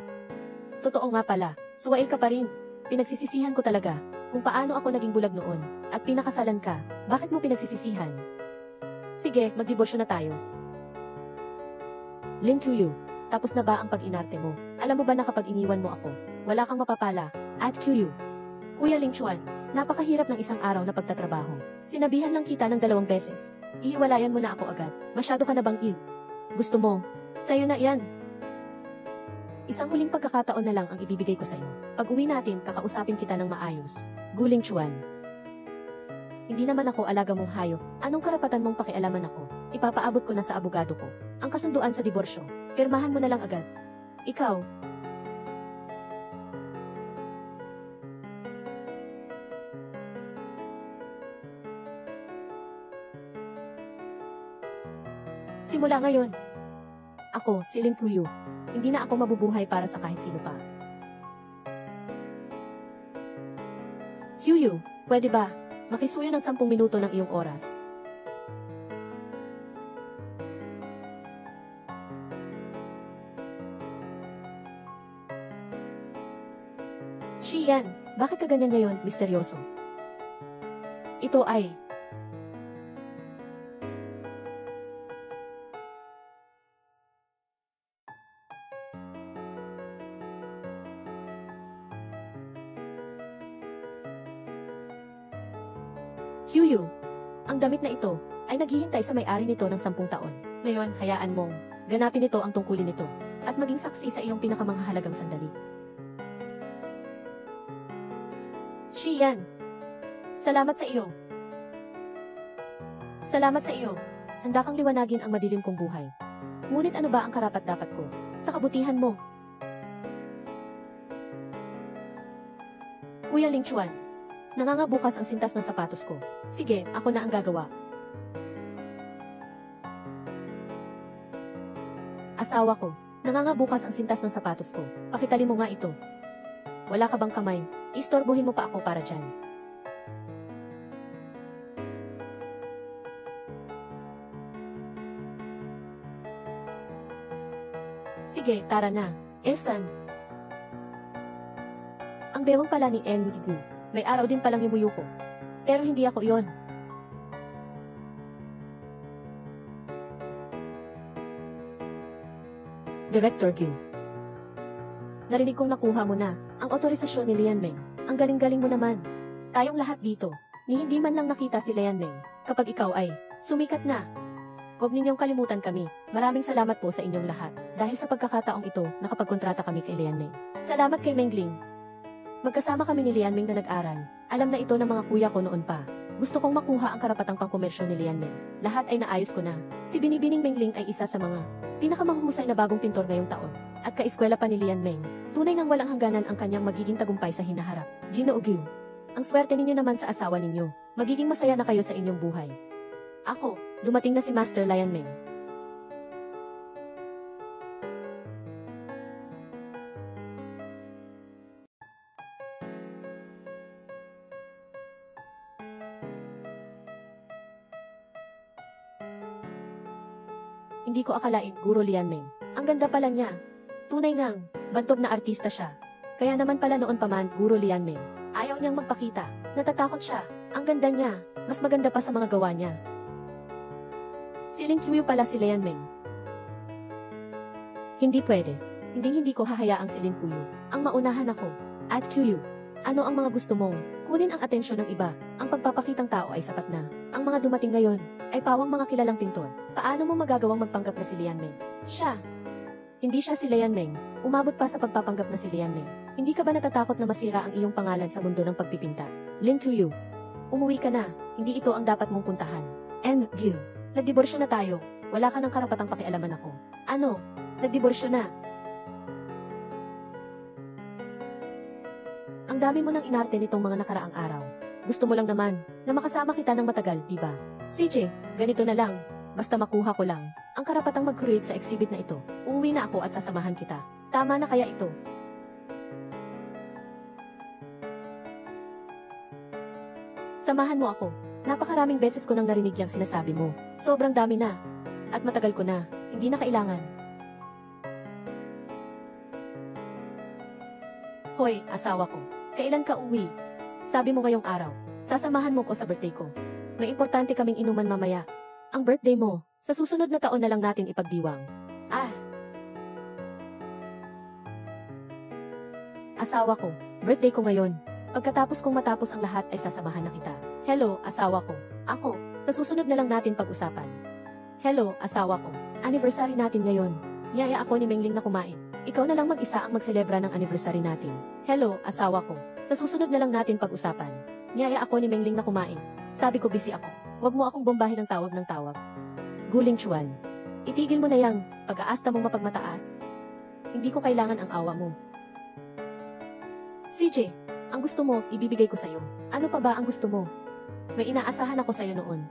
Totoo nga pala, suwail ka pa rin. Pinagsisisihan ko talaga kung paano ako naging bulag noon, at pinakasalan ka, bakit mo pinagsisisihan? Sige, magdiborsyo na tayo. Lin Qiu, tapos na ba ang pag-inarte mo? Alam mo ba na kapag iniwan mo ako, wala kang mapapala, at Qiu. Kuya Ling Chuan, napakahirap ng isang araw na pagtatrabaho. Sinabihan lang kita ng 2 beses. Ihiwalayan mo na ako agad. Masyado ka na bang iw? Gusto mo? Sa'yo na yan. Isang huling pagkakataon na lang ang ibibigay ko sa'yo. Pag uwi natin, kakausapin kita ng maayos. Guling Chuan. Hindi naman ako alaga mong hayop. Anong karapatan mong pakialaman ako? Ipapaabot ko na sa abogado ko. Ang kasunduan sa diborsyo. Pirmahan mo na lang agad. Ikaw. Simula ngayon. Ako, si Lin Qiu. Hindi na ako mabubuhay para sa kahit sino pa. Qiu, pwede ba? Makisuyo ng 10 minuto ng iyong oras. Xian, bakit ka ganyan ngayon, misteryoso? Ito ay... Qiu, ang damit na ito ay naghihintay sa may-ari nito ng 10 taon. Ngayon, hayaan mong ganapin ito ang tungkulin nito at maging saksi sa iyong pinakamahalagang sandali. Xian, salamat sa iyo. Salamat sa iyo. Handa kang liwanagin ang madilim kong buhay. Ngunit ano ba ang karapat-dapat ko sa kabutihan mo? Kuya Ling Chuan, nangangabukas ang sintas ng sapatos ko. Sige, ako na ang gagawa. Asawa ko, nangangabukas ang sintas ng sapatos ko. Pakitali mo nga ito. Wala ka bang kamay? Istorbohin mo pa ako para dyan. Sige, tara na. Esan. Ang bewang pala ni Enrique. May araw din palang imuyo ko. Pero hindi ako iyon. Director Gil. Narinig kong nakuha mo na ang otorisasyon ni Lian Meng. Ang galing-galing mo naman. Tayong lahat dito, ni hindi man lang nakita si Lian Meng. Kapag ikaw ay sumikat na, huwag ninyong kalimutan kami. Maraming salamat po sa inyong lahat. Dahil sa pagkakataong ito, nakapagkontrata kami kay Lian Meng. Salamat kay Mengling. Magkasama kami ni Lian Meng na nag-aral. Alam na ito ng mga kuya ko noon pa. Gusto kong makuha ang karapatang pangkomersyo ni Lian Meng. Lahat ay naayos ko na. Si Binibining Mengling ay isa sa mga pinakamahuhusay na bagong pintor ngayong taon. At kaeskwela pa ni Lian Meng. Tunay ngang walang hangganan ang kanyang magiging tagumpay sa hinaharap. Ginoo Gil. Ang swerte ninyo naman sa asawa ninyo. Magiging masaya na kayo sa inyong buhay. Ako, dumating na si Master Lian Meng. Hindi ko akalain, Guro Lian Meng. Ang ganda pala niya. Tunay ngang, bantog na artista siya. Kaya naman pala noon pa man, Guro Lian Meng. Ayaw niyang magpakita. Natatakot siya. Ang ganda niya. Mas maganda pa sa mga gawa niya. Si Lin Qiu pala si Lian Meng. Hindi pwede. Hindi ko hahayaang si Lin Qiu. Ang maunahan ako. At Qiu. Ano ang mga gusto mong kunin ang atensyon ng iba? Ang pagpapakitang tao ay sapat na. Ang mga dumating ngayon ay pawang mga kilalang pintor. Paano mo magagawang magpanggap na si Lian Meng? Siya. Hindi siya si Lian Meng. Umabot pa sa pagpapanggap na si Lian Meng. Hindi ka ba natatakot na masira ang iyong pangalan sa mundo ng pagpipinta? Lin Qiu. Umuwi ka na. Hindi ito ang dapat mong puntahan. Qiu. Nagdiborsyo na tayo. Wala ka ng karapatang pakialaman ako. Ano? Nagdiborsyo na. Ang dami mo nang inarte nitong mga nakaraang araw. Gusto mo lang naman na makasama kita ng matagal, di ba? CJ, ganito na lang. Basta makuha ko lang ang karapatang mag-create sa exhibit na ito. Uuwi na ako at sasamahan kita. Tama na kaya ito? Samahan mo ako. Napakaraming beses ko nang narinig yung sinasabi mo. Sobrang dami na. At matagal ko na. Hindi na kailangan. Hoy, asawa ko. Kailan ka uwi? Sabi mo ngayong araw, sasamahan mo ko sa birthday ko. May importante kaming inuman mamaya. Ang birthday mo, sa susunod na taon na lang natin ipagdiwang. Ah! Asawa ko, birthday ko ngayon. Pagkatapos kong matapos ang lahat ay sasamahan na kita. Hello, asawa ko. Ako, sa susunod na lang natin pag-usapan. Hello, asawa ko. Anniversary natin ngayon. Niyaya ako ni Mengling na kumain. Ikaw na lang mag-isa ang magselebra ng anniversary natin. Hello, asawa ko. Sa susunod na lang natin pag-usapan. Niyaya ako ni Mengling na kumain. Sabi ko busy ako. Huwag mo akong bombahin ng tawag ng tawag. Guling Chuan. Itigil mo na yang pag-aasta mong mapagmataas. Hindi ko kailangan ang awa mo. CJ, ang gusto mo, ibibigay ko sa'yo. Ano pa ba ang gusto mo? May inaasahan ako sa'yo noon.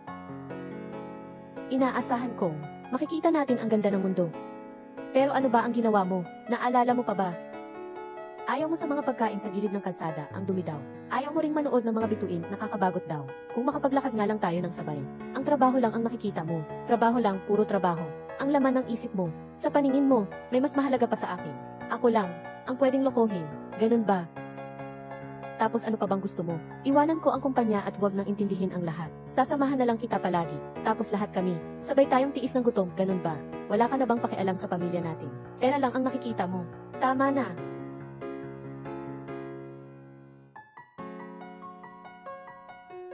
Inaasahan kong, makikita natin ang ganda ng mundo. Pero ano ba ang ginawa mo? Naalala mo pa ba? Ayaw mo sa mga pagkain sa gilid ng kalsada, ang dumi daw. Ayaw mo ring manood ng mga bituin, nakakabagot daw. Kung makapaglakad nga lang tayo ng sabay. Ang trabaho lang ang nakikita mo. Trabaho lang, puro trabaho. Ang laman ng isip mo. Sa paningin mo, may mas mahalaga pa sa akin. Ako lang, ang pwedeng lokohin. Ganun ba? Tapos ano pa bang gusto mo? Iwanan ko ang kumpanya at huwag nang intindihin ang lahat. Sasamahan na lang kita palagi. Tapos lahat kami. Sabay tayong tiis ng gutom, ganun ba? Wala ka na bang pakialam sa pamilya natin? Pera lang ang nakikita mo. Tama na.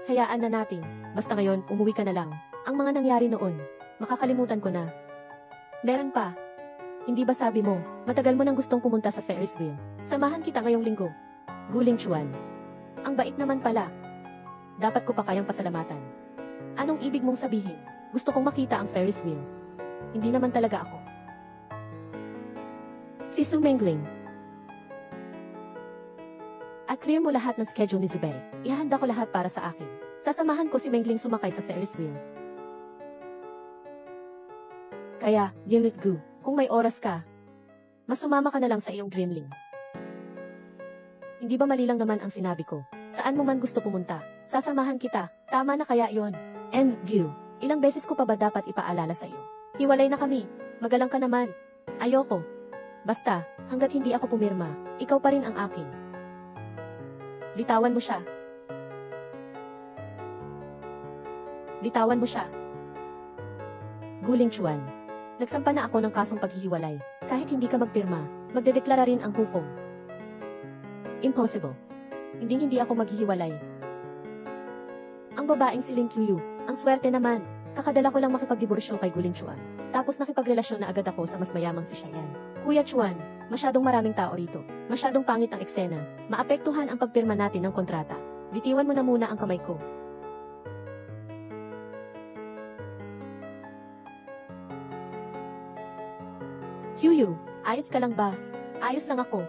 Hayaan na natin. Basta ngayon, umuwi ka na lang. Ang mga nangyari noon, makakalimutan ko na. Meron pa. Hindi ba sabi mo, matagal mo nang gustong pumunta sa Ferris wheel? Samahan kita ngayong linggo. Guling Chuan. Ang bait naman pala. Dapat ko pa kayang pasalamatan. Anong ibig mong sabihin? Gusto kong makita ang Ferris wheel. Hindi naman talaga ako. Si Su Mengling. At clear mo lahat ng schedule ni Zubay. Ihanda ko lahat para sa akin. Sasamahan ko si Mengling sumakay sa Ferris wheel. Kaya, Yimit Gu, kung may oras ka, masumama ka na lang sa iyong dreamling. Hindi ba mali lang naman ang sinabi ko? Saan mo man gusto pumunta? Sasamahan kita. Tama na kaya yon. And, Gu, ilang beses ko pa ba dapat ipaalala sa iyo? Hiwalay na kami. Magalang ka naman. Ayoko. Basta, hanggat hindi ako pumirma, ikaw pa rin ang akin. Bitawan mo siya. Bitawan mo siya. Guling Chuan. Nagsampa na ako ng kasong paghihiwalay. Kahit hindi ka magpirma, magdedeklara rin ang hukom. Impossible. Hindi ako maghihiwalay. Ang babaeng si Lin Qiu, ang swerte naman. Kakadala ko lang makipagdiborsyo kay Guling Chuan. Tapos nakipagrelasyon na agad ako sa mas mayamang si Shayan. Kuya Chuan, masyadong maraming tao rito. Masyadong pangit ang eksena. Maapektuhan ang pagpirma natin ng kontrata. Bitiwan mo na muna ang kamay ko. Qiu, ayos ka lang ba? Ayos lang ako.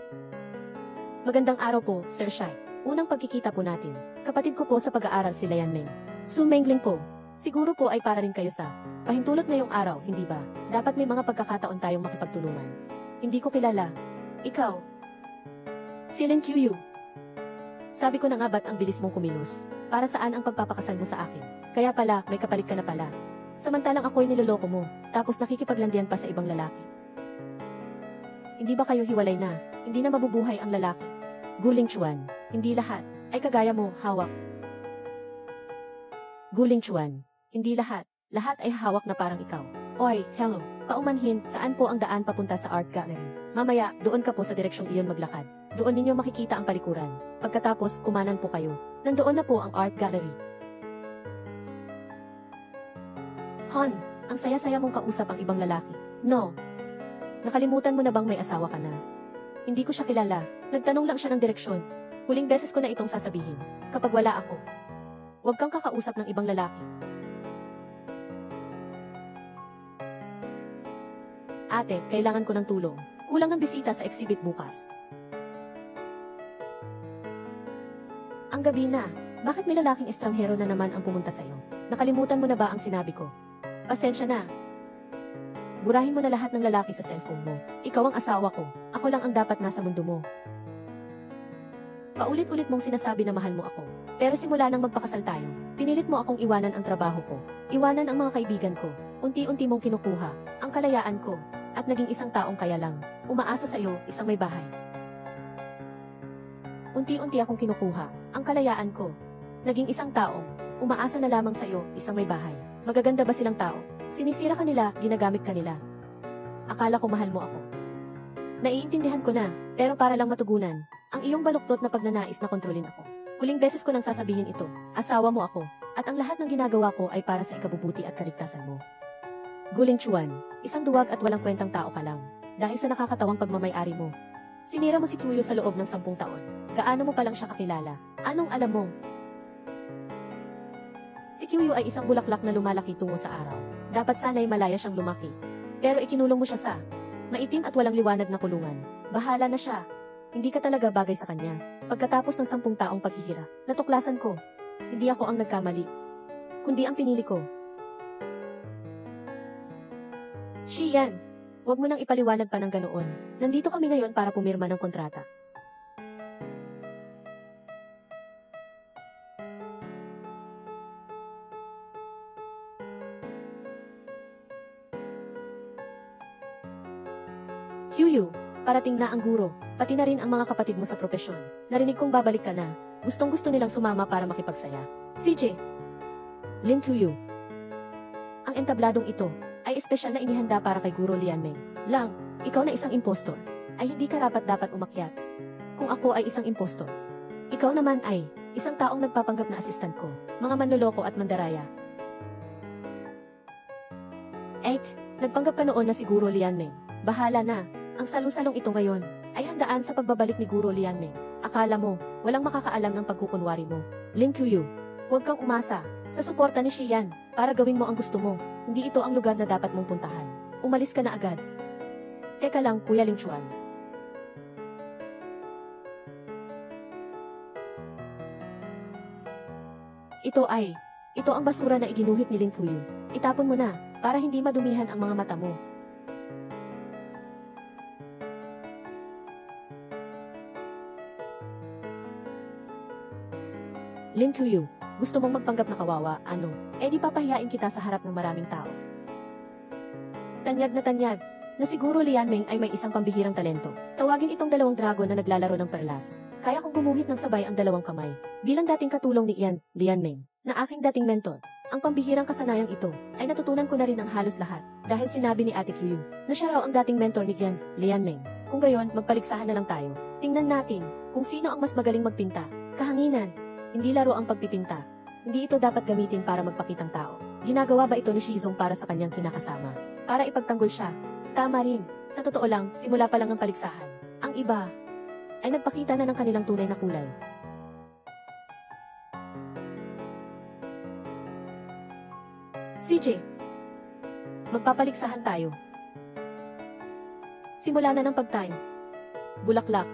Magandang araw po, Sir Shai. Unang pagkikita po natin. Kapatid ko po sa pag-aaral si Lian Meng. Su Mengling po. Siguro po ay para rin kayo sa pahintulot ngayong araw, hindi ba? Dapat may mga pagkakataon tayong makipagtulungan. Hindi ko kilala. Ikaw. Si Lin Qiu. Sabi ko na nga ba't ang bilis mong kumilos? Para saan ang pagpapakasal mo sa akin? Kaya pala, may kapalit ka na pala. Samantalang ako'y niloloko mo, tapos nakikipaglandian pa sa ibang lalaki. Hindi ba kayo hiwalay na? Hindi na mabubuhay ang lalaki. Guling Chuan. Hindi lahat ay kagaya mo, hawak. Guling Chuan. Hindi lahat. Lahat ay hawak na parang ikaw. Oy, hello. Paumanhin, saan po ang daan papunta sa art gallery? Mamaya, doon ka po sa direksyong iyon maglakad. Doon ninyo makikita ang palikuran. Pagkatapos, kumanan po kayo. Nandoon na po ang art gallery. Han, ang saya-saya mong kausap ang ibang lalaki. No. Nakalimutan mo na bang may asawa ka na? Hindi ko siya kilala. Nagtanong lang siya ng direksyon. Huling beses ko na itong sasabihin. Kapag wala ako, huwag kang kakausap ng ibang lalaki. Ate, kailangan ko ng tulong. Kulang ng bisita sa exhibit bukas. Ang gabi na. Bakit may lalaking estranghero na naman ang pumunta sa'yo? Nakalimutan mo na ba ang sinabi ko? Pasensya na. Burahin mo na lahat ng lalaki sa cellphone mo. Ikaw ang asawa ko. Ako lang ang dapat nasa mundo mo. Paulit-ulit mong sinasabi na mahal mo ako. Pero simula nang magpakasal tayo, pinilit mo akong iwanan ang trabaho ko. Iwanan ang mga kaibigan ko. Unti-unti mong kinukuha ang kalayaan ko. At naging isang taong kaya lang. Umaasa sa iyo, isang may bahay. Unti-unti akong kinukuha ang kalayaan ko. Naging isang taong, umaasa na lamang sa iyo, isang may bahay. Magaganda ba silang tao? Sinisira ka nila, ginagamit ka nila. Akala ko mahal mo ako. Naiintindihan ko na, pero para lang matugunan, ang iyong baluktot na pagnanais na kontrolin ako. Huling beses ko nang sasabihin ito, asawa mo ako, at ang lahat ng ginagawa ko ay para sa ikabubuti at kaligtasan mo. Guling Chuan, isang duwag at walang kwentang tao ka lang, dahil sa nakakatawang pagmamay-ari mo. Sinira mo si Kyuyo sa loob ng 10 taon. Gaano mo pa lang siya kakilala? Anong alam mo? Si Kyuyo ay isang bulaklak na lumalaki tungo sa araw. Dapat sana'y malaya siyang lumaki. Pero ikinulong mo siya sa maitim at walang liwanag na kulungan. Bahala na siya. Hindi ka talaga bagay sa kanya. Pagkatapos ng 10 taong paghihirap, natuklasan ko. Hindi ako ang nagkamali, kundi ang pinili ko. Shiyan, huwag mo nang ipaliwanag pa ng ganoon. Nandito kami ngayon para pumirma ng kontrata. Kyuyo, parating na ang guro, pati na rin ang mga kapatid mo sa propesyon. Narinig kong babalik ka na. Gustong-gusto nilang sumama para makipagsaya. CJ Lin Kyuyo. Ang entabladong ito ay espesyal na inihanda para kay Guro Lianmeng. Lang, ikaw na isang impostor, ay hindi karapat-dapat umakyat. Kung ako ay isang impostor, ikaw naman ay isang taong nagpapanggap na asistant ko. Mga manloloko at mandaraya. Nagpanggap ka noon na si Guro Lianmeng. Bahala na. Ang salusalong ito ngayon ay handaan sa pagbabalik ni Guro Lianmeng. Akala mo, walang makakaalam ng pagkukunwari mo. Lin Kyuyo, huwag kang umasa sa suporta ni Shiyan para gawin mo ang gusto mo. Hindi ito ang lugar na dapat mong puntahan. Umalis ka na agad. Teka lang, Kuya Ling Chuan. Ito ang basura na iginuhit ni Lin Kyuyo. Itapon mo na, para hindi madumihan ang mga mata mo. Lin Kyuyo, gusto mong magpanggap na kawawa, ano? Di papahiyain kita sa harap ng maraming tao. Tanyag na siguro Lianmeng ay may isang pambihirang talento. Tawagin itong 2 dragon na naglalaro ng perlas. Kaya kong gumuhit ng sabay ang 2 kamay. Bilang dating katulong ni Lianmeng, na aking dating mentor, ang pambihirang kasanayang ito, ay natutunan ko na rin ang halos lahat. Dahil sinabi ni Ate Kyuyo, na siya raw ang dating mentor ni Lianmeng. Kung gayon, magpaligsahan na lang tayo. Tingnan natin, kung sino ang mas magaling magpinta. Kahanginan. Hindi laro ang pagpipinta. Hindi ito dapat gamitin para magpakitang tao. Ginagawa ba ito ni Shizong para sa kanyang kinakasama? Para ipagtanggol siya? Tama rin. Sa totoo lang, simula pa lang ng paligsahan. Ang iba ay nagpakita na ng kanilang tunay na kulay. CJ, magpapaligsahan tayo. Simula na ng pag-time. Bulaklak.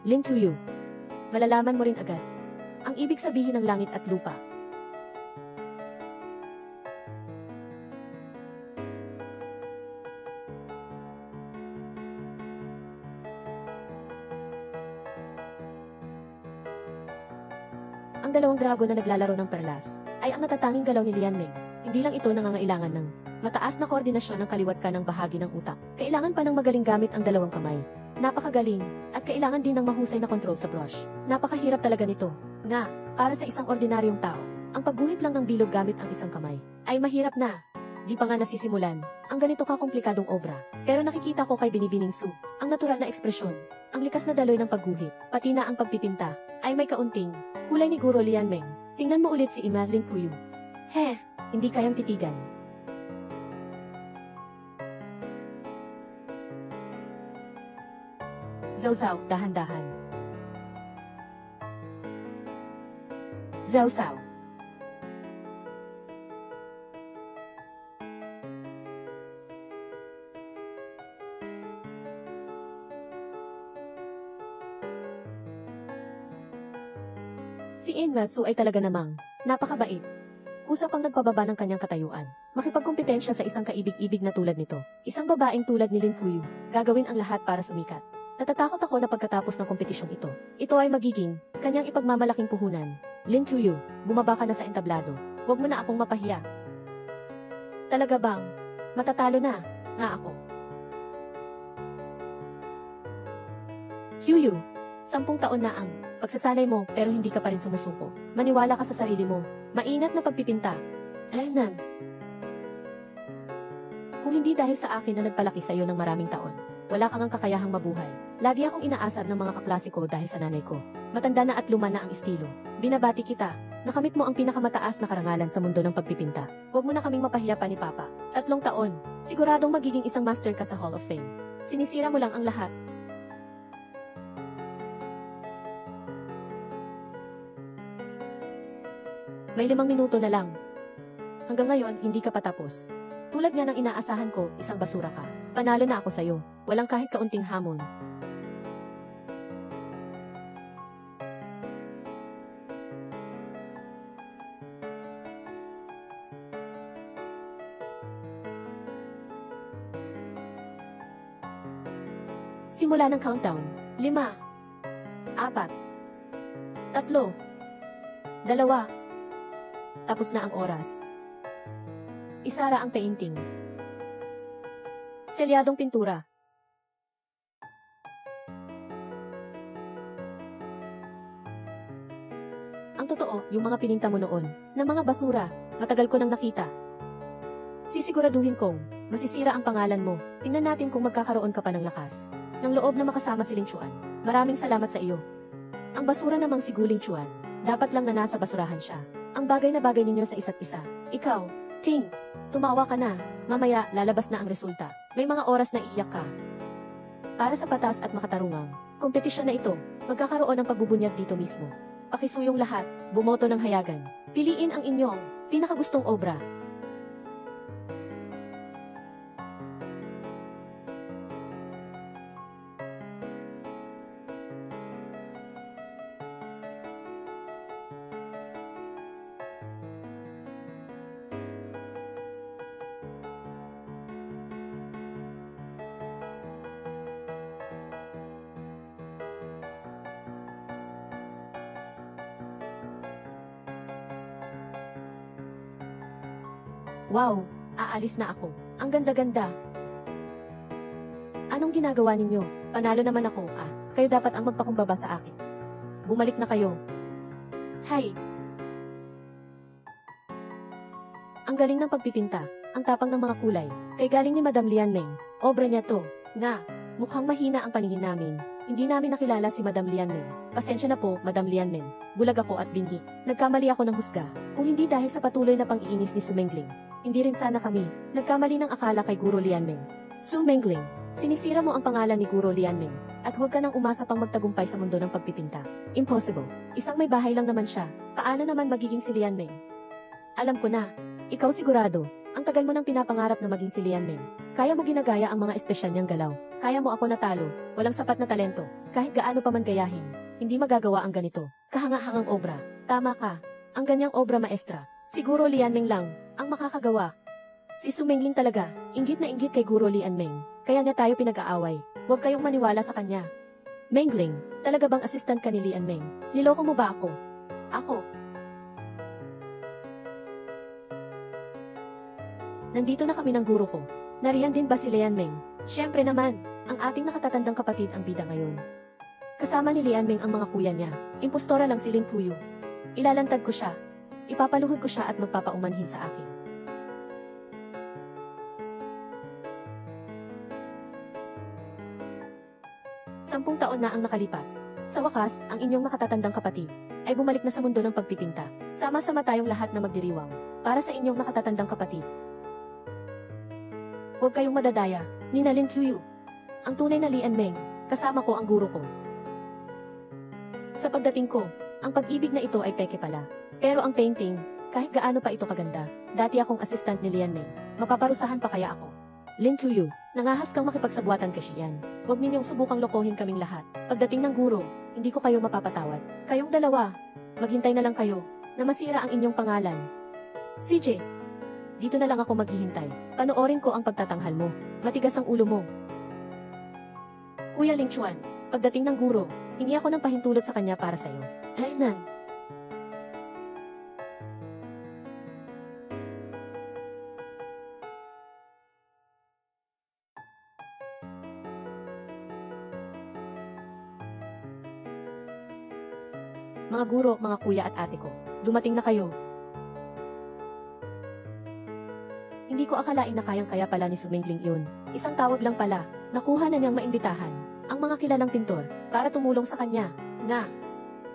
Lin Kyuyo, malalaman mo rin agad ang ibig sabihin ng langit at lupa. Ang 2 dragon na naglalaro ng perlas ay ang natatanging galaw ni Lianmeng. Hindi lang ito nangangailangan ng mataas na koordinasyon ng kaliwat kanang bahagi ng utak. Kailangan pa ng magaling gamit ang 2 kamay. Napakagaling, at kailangan din ng mahusay na kontrol sa brush. Napakahirap talaga nito. Nga, para sa isang ordinaryong tao, ang pagguhit lang ng bilog gamit ang isang kamay ay mahirap na. Di pa nga nasisimulan ang ganito kakomplikadong obra. Pero nakikita ko kay Binibining Su, ang natural na ekspresyon, ang likas na daloy ng pagguhit, pati na ang pagpipinta, ay may kaunting kulay ni Guro Lianmeng. Tingnan mo ulit si Lin Kyuyo. Hindi kayang titigan. Zhao, dahan-dahan. Zhao. Si Su ay talaga namang napakabait. Kusap ang nagpababa ng kanyang katayuan. Makipagkompetensya sa isang kaibig-ibig na tulad nito. Isang babaeng tulad ni Lin Kyuyo, gagawin ang lahat para sumikat. Natatakot ako na pagkatapos ng kompetisyong ito ay magiging kanyang ipagmamalaking puhunan. Lin Kyuyo, bumaba ka na sa entablado. Huwag mo na akong mapahiya. Talaga bang matatalo na nga ako? Huyu, 10 taon na ang pagsasanay mo pero hindi ka pa rin sumusuko. Maniwala ka sa sarili mo. Maingat na pagpipinta. Ayan. Kung hindi dahil sa akin na nagpalaki sa iyo ng maraming taon, wala kang ang kakayahang mabuhay. Lagi akong inaasar ng mga kaklase ko dahil sa nanay ko. Matanda na at luma na ang estilo. Binabati kita. Nakamit mo ang pinakamataas na karangalan sa mundo ng pagpipinta. Huwag mo na kaming mapahiya pa ni Papa. 3 taon. Siguradong magiging isang master ka sa Hall of Fame. Sinisira mo lang ang lahat. May 5 minuto na lang. Hanggang ngayon, hindi ka patapos. Tulad nga ng inaasahan ko, isang basura ka. Panalo na ako sa'yo. Walang kahit kaunting hamon. Simula ng countdown. 5, 4, 3, 2. Tapos na ang oras. Isara ang painting. Selyadong pintura. Ang totoo, yung mga pininta mo noon, na mga basura, matagal ko nang nakita. Sisiguraduhin kong, masisira ang pangalan mo. Tingnan natin kung magkakaroon ka pa ng lakas ng loob na makasama si Ling Chuan. Maraming salamat sa iyo. Ang basura namang si Guling Chuan, dapat lang na nasa basurahan siya. Ang bagay na bagay ninyo sa isa't isa. Ikaw, Ting, tumawa ka na. Mamaya, lalabas na ang resulta. May mga oras na iiyak ka. Para sa patas at makatarungang kompetisyon na ito, magkakaroon ng pagbubunyag dito mismo. Pakisuyong lahat, bumoto ng hayagan. Piliin ang inyong pinakagustong obra. Wow, aalis na ako. Ang ganda-ganda. Anong ginagawa ninyo? Panalo naman ako, Kayo dapat ang magpakumbaba sa akin. Bumalik na kayo. Hay! Ang galing ng pagpipinta, ang tapang ng mga kulay. Kay galing ni Madam Lian Meng. Obra niya to. Nga, mukhang mahina ang paningin namin. Hindi namin nakilala si Madam Lian Meng. Pasensya na po, Madam Lian Meng. Bulag ako at binhi. Nagkamali ako ng husga. Kung hindi dahil sa patuloy na pang-iinis ni Su Mengling, hindi rin sana kami nagkamali ng akala kay Guro Lian Meng. Su Mengling, sinisira mo ang pangalan ni Guro Lian Meng, at huwag ka nang umasa pang magtagumpay sa mundo ng pagpipinta. Impossible. Isang may bahay lang naman siya. Paano naman magiging si Lian Meng? Alam ko na. Ikaw sigurado. Ang tagal mo nang pinapangarap na maging si Lian Meng. Kaya mo ginagaya ang mga espesyal niyang galaw. Kaya mo ako natalo. Walang sapat na talento. Kahit gaano pa man gayahin, hindi magagawa ang ganito. Kahanga-hangang obra. Tama ka. Ang ganyang obra maestra, siguro Lian Meng lang ang makakagawa. Si Su Mengling talaga, inggit na inggit kay Guro Lian Meng. Kaya niya tayo pinag-aaway. Huwag kayong maniwala sa kanya. Mengling, talaga bang assistant ka ni Lian Meng? Niloko mo ba ako? Ako. Nandito na kami ng guro ko. Nariyan din ba si Lian Meng? Siyempre naman, ang ating nakatatandang kapatid ang bida ngayon. Kasama ni Lian Meng ang mga kuya niya. Impostora lang si Ling Fuyu. Ilalantad ko siya. Ipapaluhod ko siya at magpapaumanhin sa akin. Sampung taon na ang nakalipas. Sa wakas, ang inyong nakatatandang kapatid ay bumalik na sa mundo ng pagpipinta. Sama-sama tayong lahat na magdiriwang para sa inyong nakatatandang kapatid. Huwag kayong madadaya, Nina Lin Fuyu. Ang tunay na Lian Meng, kasama ko ang guro ko. Sa pagdating ko, ang pag-ibig na ito ay peke pala. Pero ang painting, kahit gaano pa ito kaganda, dati akong assistant ni Lian Meng. Mapaparusahan pa kaya ako? Lin Fuyu, nangahas kang makipagsabuatan kay Xian. Huwag ninyong subukang lokohin kaming lahat. Pagdating ng guro, hindi ko kayo mapapatawad. Kayong dalawa, maghintay na lang kayo, na masira ang inyong pangalan. CJ, dito na lang ako maghihintay. Panoorin ko ang pagtatanghal mo. Matigas ang ulo mo. Kuya Ling Chuan, pagdating ng guro, hingi ako ng pahintulot sa kanya para sa'yo. Aynan. Mga guro, mga kuya at ate ko, dumating na kayo. Hindi ko akalain na kayang-kaya pala ni Sumengling yun. Isang tawag lang pala, nakuha na niyang maimbitahan ang mga kilalang pintor para tumulong sa kanya. Nga,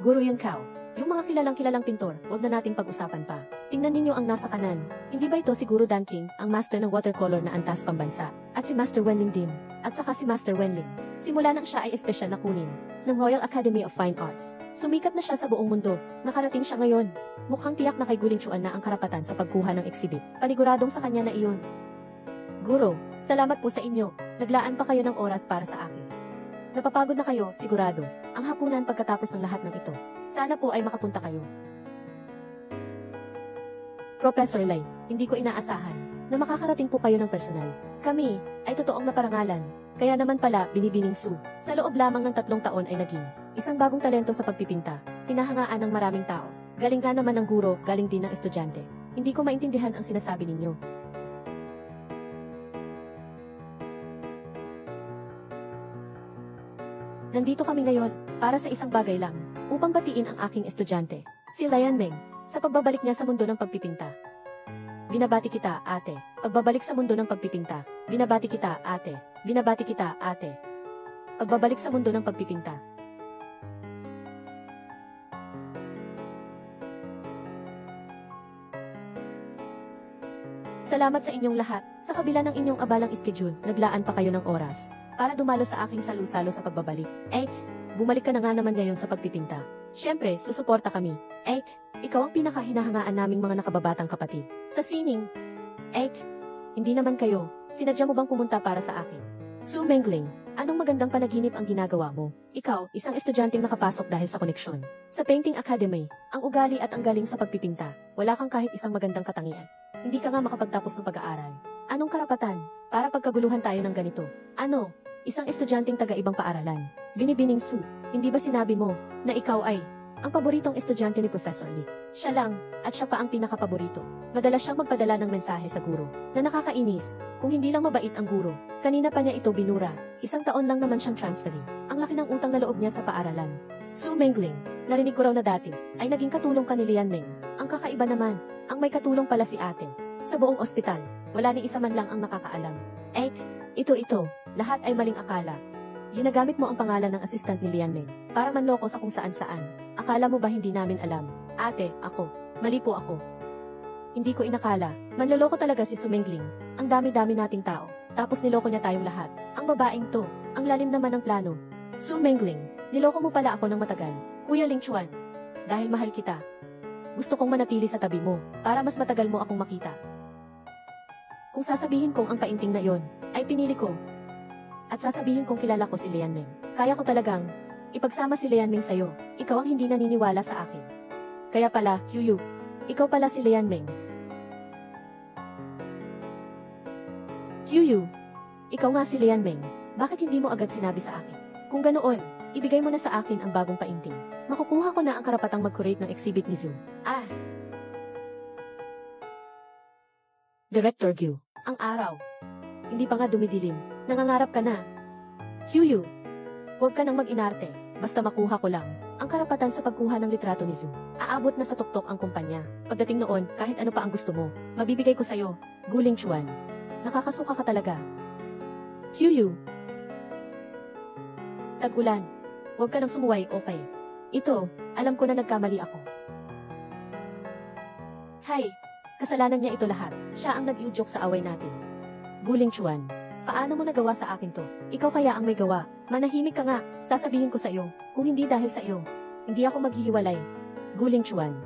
Guro Yunkao, yung mga kilalang pintor, huwag na nating pag-usapan pa. Tingnan ninyo ang nasa kanan. Hindi ba ito si Guro Dan King, ang master ng watercolor na antas pambansa? At si Master Wenling din. At saka si Master Wenling. Simula nang siya ay espesyal na kunin ng Royal Academy of Fine Arts. Sumikat na siya sa buong mundo. Nakarating siya ngayon. Mukhang tiyak na kay Guling Chuan na ang karapatan sa pagkuha ng exhibit. Paniguradong sa kanya na iyon. Guro, salamat po sa inyo. Naglaan pa kayo ng oras para sa akin. Napapagod na kayo, sigurado. Ang hapunan pagkatapos ng lahat ng ito. Sana po ay makapunta kayo. Professor Lai, hindi ko inaasahan na makakarating po kayo ng personal. Kami ay totoong naparangalan. Kaya naman pala, Binibining Su, sa loob lamang ng 3 taon ay naging isang bagong talento sa pagpipinta. Hinahangaan ng maraming tao. Galing nga naman ng guro, galing din ng estudyante. Hindi ko maintindihan ang sinasabi ninyo. Nandito kami ngayon para sa isang bagay lang, upang batiin ang aking estudyante, si Lian Meng, sa pagbabalik niya sa mundo ng pagpipinta. Binabati kita, ate. Pagbabalik sa mundo ng pagpipinta. Binabati kita, ate. Binabati kita, ate. Pagbabalik sa mundo ng pagpipinta. Salamat sa inyong lahat. Sa kabila ng inyong abalang schedule, naglaan pa kayo ng oras para dumalo sa aking salu-salo sa pagbabalik. Bumalik ka na nga naman ngayon sa pagpipinta. Siyempre, susuporta kami. Ikaw ang pinakahinahangaan naming mga nakababatang kapatid. Sa sining. Hindi naman kayo. Sinadya mo bang pumunta para sa akin? Su Mengling, anong magandang panaginip ang ginagawa mo? Ikaw, isang estudyanteng nakapasok dahil sa koneksyon. Sa Painting Academy, ang ugali at ang galing sa pagpipinta, wala kang kahit isang magandang katangian. Hindi ka nga makapagtapos ng pag-aaral. Anong karapatan para pagkaguluhan tayo ng ganito? Ano? Isang estudyanteng taga-ibang paaralan. Binibining Su, hindi ba sinabi mo na ikaw ay ang paboritong estudyante ni Professor Lee? Siya lang, at siya pa ang pinakapaborito. Madalas siyang magpadala ng mensahe sa guro na nakakainis kung hindi lang mabait ang guro. Kanina pa niya ito binura. 1 taon lang naman siyang transferee. Ang laki ng utang na loob niya sa paaralan. Su Mengling, narinig ko raw na dati ay naging katulong ka ni Lian Meng. Ang kakaiba naman, ang may katulong pala si ate. Sa buong ospital, wala ni isa man lang ang nakakaalam. Ito, lahat ay maling akala. Ginagamit mo ang pangalan ng assistant ni Lian Meng para manloko sa kung saan-saan. Akala mo ba hindi namin alam? Ate, mali po ako. Hindi ko inakala, manloloko talaga si Su Mengling. Ang dami-dami nating tao, tapos niloko niya tayong lahat. Ang babaeng to, ang lalim naman ng plano. Su Mengling, niloko mo pala ako ng matagal. Kuya Ling Chuan, dahil mahal kita, gusto kong manatili sa tabi mo, para mas matagal mo akong makita. Kung sasabihin kong ang painting na yon, ay pinili ko. At sasabihin kong kilala ko si Lian Meng. Kaya ko talagang ipagsama si Lian Meng sa'yo. Ikaw ang hindi naniniwala sa akin. Kaya pala, Yu, ikaw pala si Lian Meng. Yu, ikaw nga si Lian Meng. Bakit hindi mo agad sinabi sa akin? Kung ganoon, ibigay mo na sa akin ang bagong painting. Makukuha ko na ang karapatang mag-curate ng exhibit ni Zhu. Director Gyu, ang araw. Hindi pa nga dumidilim. Nangangarap ka na. Yu, huwag ka nang mag-inarte. Basta makuha ko lang ang karapatan sa pagkuha ng litrato ni Zhu. Aabot na sa tuktok ang kumpanya. Pagdating noon, kahit ano pa ang gusto mo, mabibigay ko sa'yo. Guling Chuan. Nakakasuka ka talaga. Yu. Tag-ulan. Huwag ka nang sumuway, okay? Ito, alam ko na nagkamali ako. Hay, kasalanan niya ito lahat. Siya ang nag-iudyok sa away natin. Guling Chuan, paano mo nagawa sa akin to? Ikaw kaya ang may gawa. Manahimik ka nga, sasabihin ko sa iyo. Kung hindi dahil sa iyo, hindi ako maghihiwalay. Guling Chuan.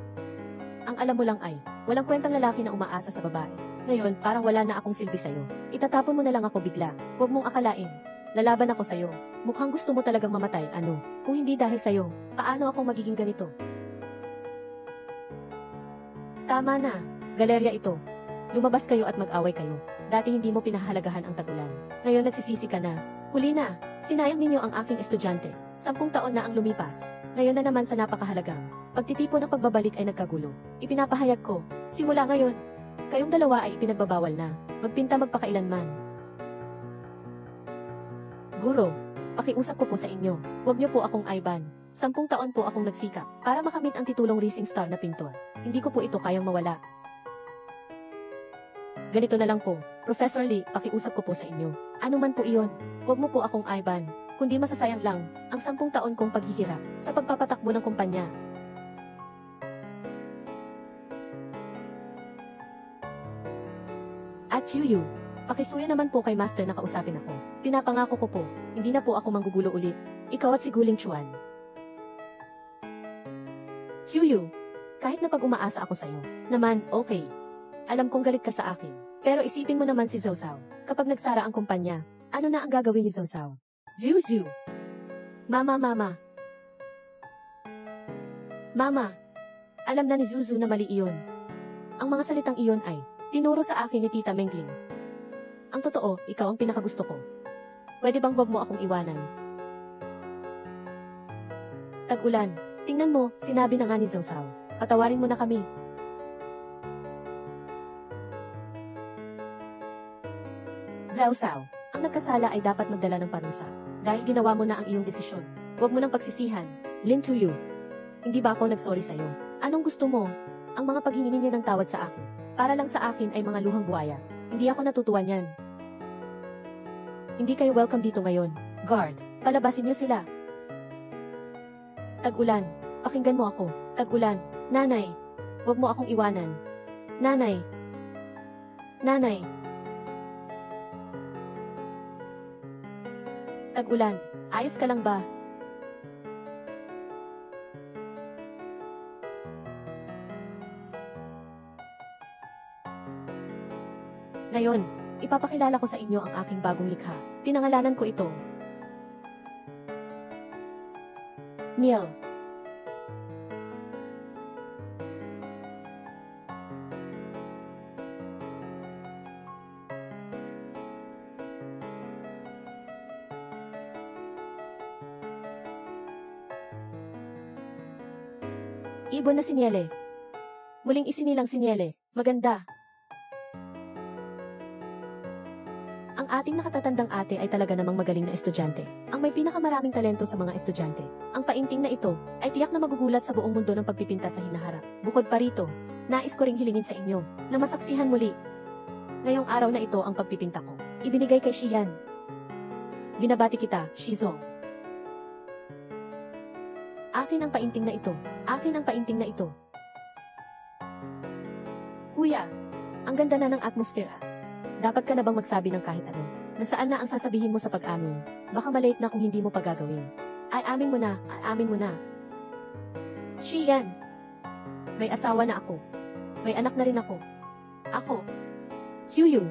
Ang alam mo lang ay, walang kwentang lalaki na umaasa sa babae. Ngayon, parang wala na akong silbi sa'yo. Itatapon mo na lang ako bigla. Huwag mong akalain. Lalaban ako sa'yo. Mukhang gusto mo talagang mamatay, ano? Kung hindi dahil sa'yo, paano ako magiging ganito? Tama na. Galerya ito. Lumabas kayo at mag-away kayo. Dati hindi mo pinahalagahan ang tag-ulan. Ngayon nagsisisi ka na. Huli na. Sinayang ninyo ang aking estudyante. 10 taon na ang lumipas. Ngayon na naman sa napakahalagang pagtitipon ng pagbabalik ay nagkagulo. Ipinapahayag ko, simula ngayon, kayong dalawa ay ipinagbabawal na. Magpinta magpakailanman. Guro, pakiusap ko po sa inyo. Huwag niyo po akong aiban. 10 taon po akong nagsikap para makamit ang titulong Rising Star na pintor. Hindi ko po ito kayang mawala. Ganito na lang po, Professor Lee, pakiusap ko po sa inyo. Ano man po iyon, huwag mo po akong aiban, kundi masasayang lang ang 10 taon kong paghihirap sa pagpapatakbo ng kumpanya. At Yu, pakisuyo naman po kay Master na kausapin ako. Pinapangako ko po, hindi na po ako manggugulo ulit. Ikaw at si Guling Chuan. Yu, kahit na pag-umaasa ako sa'yo, naman, okay. Alam kong galit ka sa akin. Pero isipin mo naman si Zhao Zhao. Kapag nagsara ang kumpanya, ano na ang gagawin ni Zhao Zhao? Zhu. Mama. Mama, alam na ni Zuzu na mali iyon. Ang mga salitang iyon ay tinuro sa akin ni Tita Mengling. Ang totoo, ikaw ang pinakagusto ko. Pwede bang wag mo akong iwanan? Tag-ulan, tingnan mo, sinabi na nga ni Zhao Zhao. Patawarin mo na kami. Zhao Zhao, ang nagkasala ay dapat magdala ng parusa. Dahil ginawa mo na ang iyong desisyon. Huwag mo nang pagsisihan. Lin Yu. Hindi ba ako nagsorry sa'yo? Anong gusto mo? Ang mga paghingi niya ng tawad sa akin. Para lang sa akin ay mga luhang buhaya. Hindi ako natutuwa niyan. Hindi kayo welcome dito ngayon. Guard, palabasin niyo sila. Tag-ulan, pakinggan mo ako. Tag-ulan, nanay. Huwag mo akong iwanan. Nanay. Tag-ulan, ayos ka lang ba? Ngayon, ipapakilala ko sa inyo ang aking bagong likha. Pinangalanan ko ito. Neil. Ibon na si Niele. Muling isinilang si Niele. Maganda. Ang ating nakatatandang ate ay talaga namang magaling na estudyante. Ang may pinakamaraming talento sa mga estudyante. Ang painting na ito ay tiyak na magugulat sa buong mundo ng pagpipinta sa hinaharap. Bukod pa rito, nais ko ring hilingin sa inyo na masaksihan muli. Ngayong araw na ito ang pagpipinta ko. Ibinigay kay Shiyan. Binabati kita, Shizong. Akin ang painting na ito. Akin ang painting na ito. Kuya, ang ganda na ng atmosfera. Dapat ka na bang magsabi ng kahit ano? Nasaan na ang sasabihin mo sa pag-amin? Baka malate na kung hindi mo pagagawin. Ay amin mo na. Shiyan. May asawa na ako. May anak na rin ako. Ako. Yu.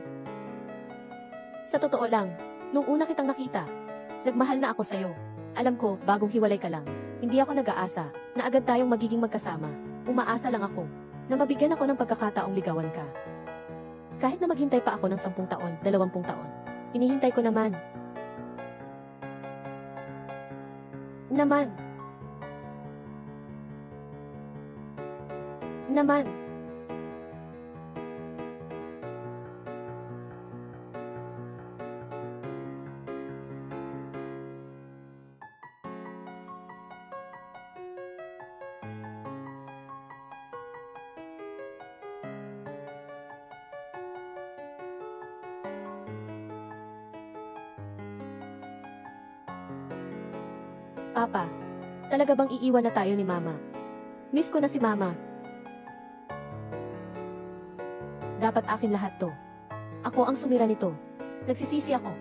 Sa totoo lang, nung una kitang nakita, nagmahal na ako sa'yo. Alam ko, bagong hiwalay ka lang. Hindi ako nag-aasa na agad tayong magiging magkasama. Umaasa lang ako na mabigyan ako ng pagkakataong ligawan ka. Kahit na maghintay pa ako ng 10 taon, 20 taon, hinihintay ko naman. Naman. Papa, talaga bang iiwan na tayo ni Mama? Miss ko na si Mama. Dapat akin lahat to. Ako ang sumira nito. Nagsisisi ako.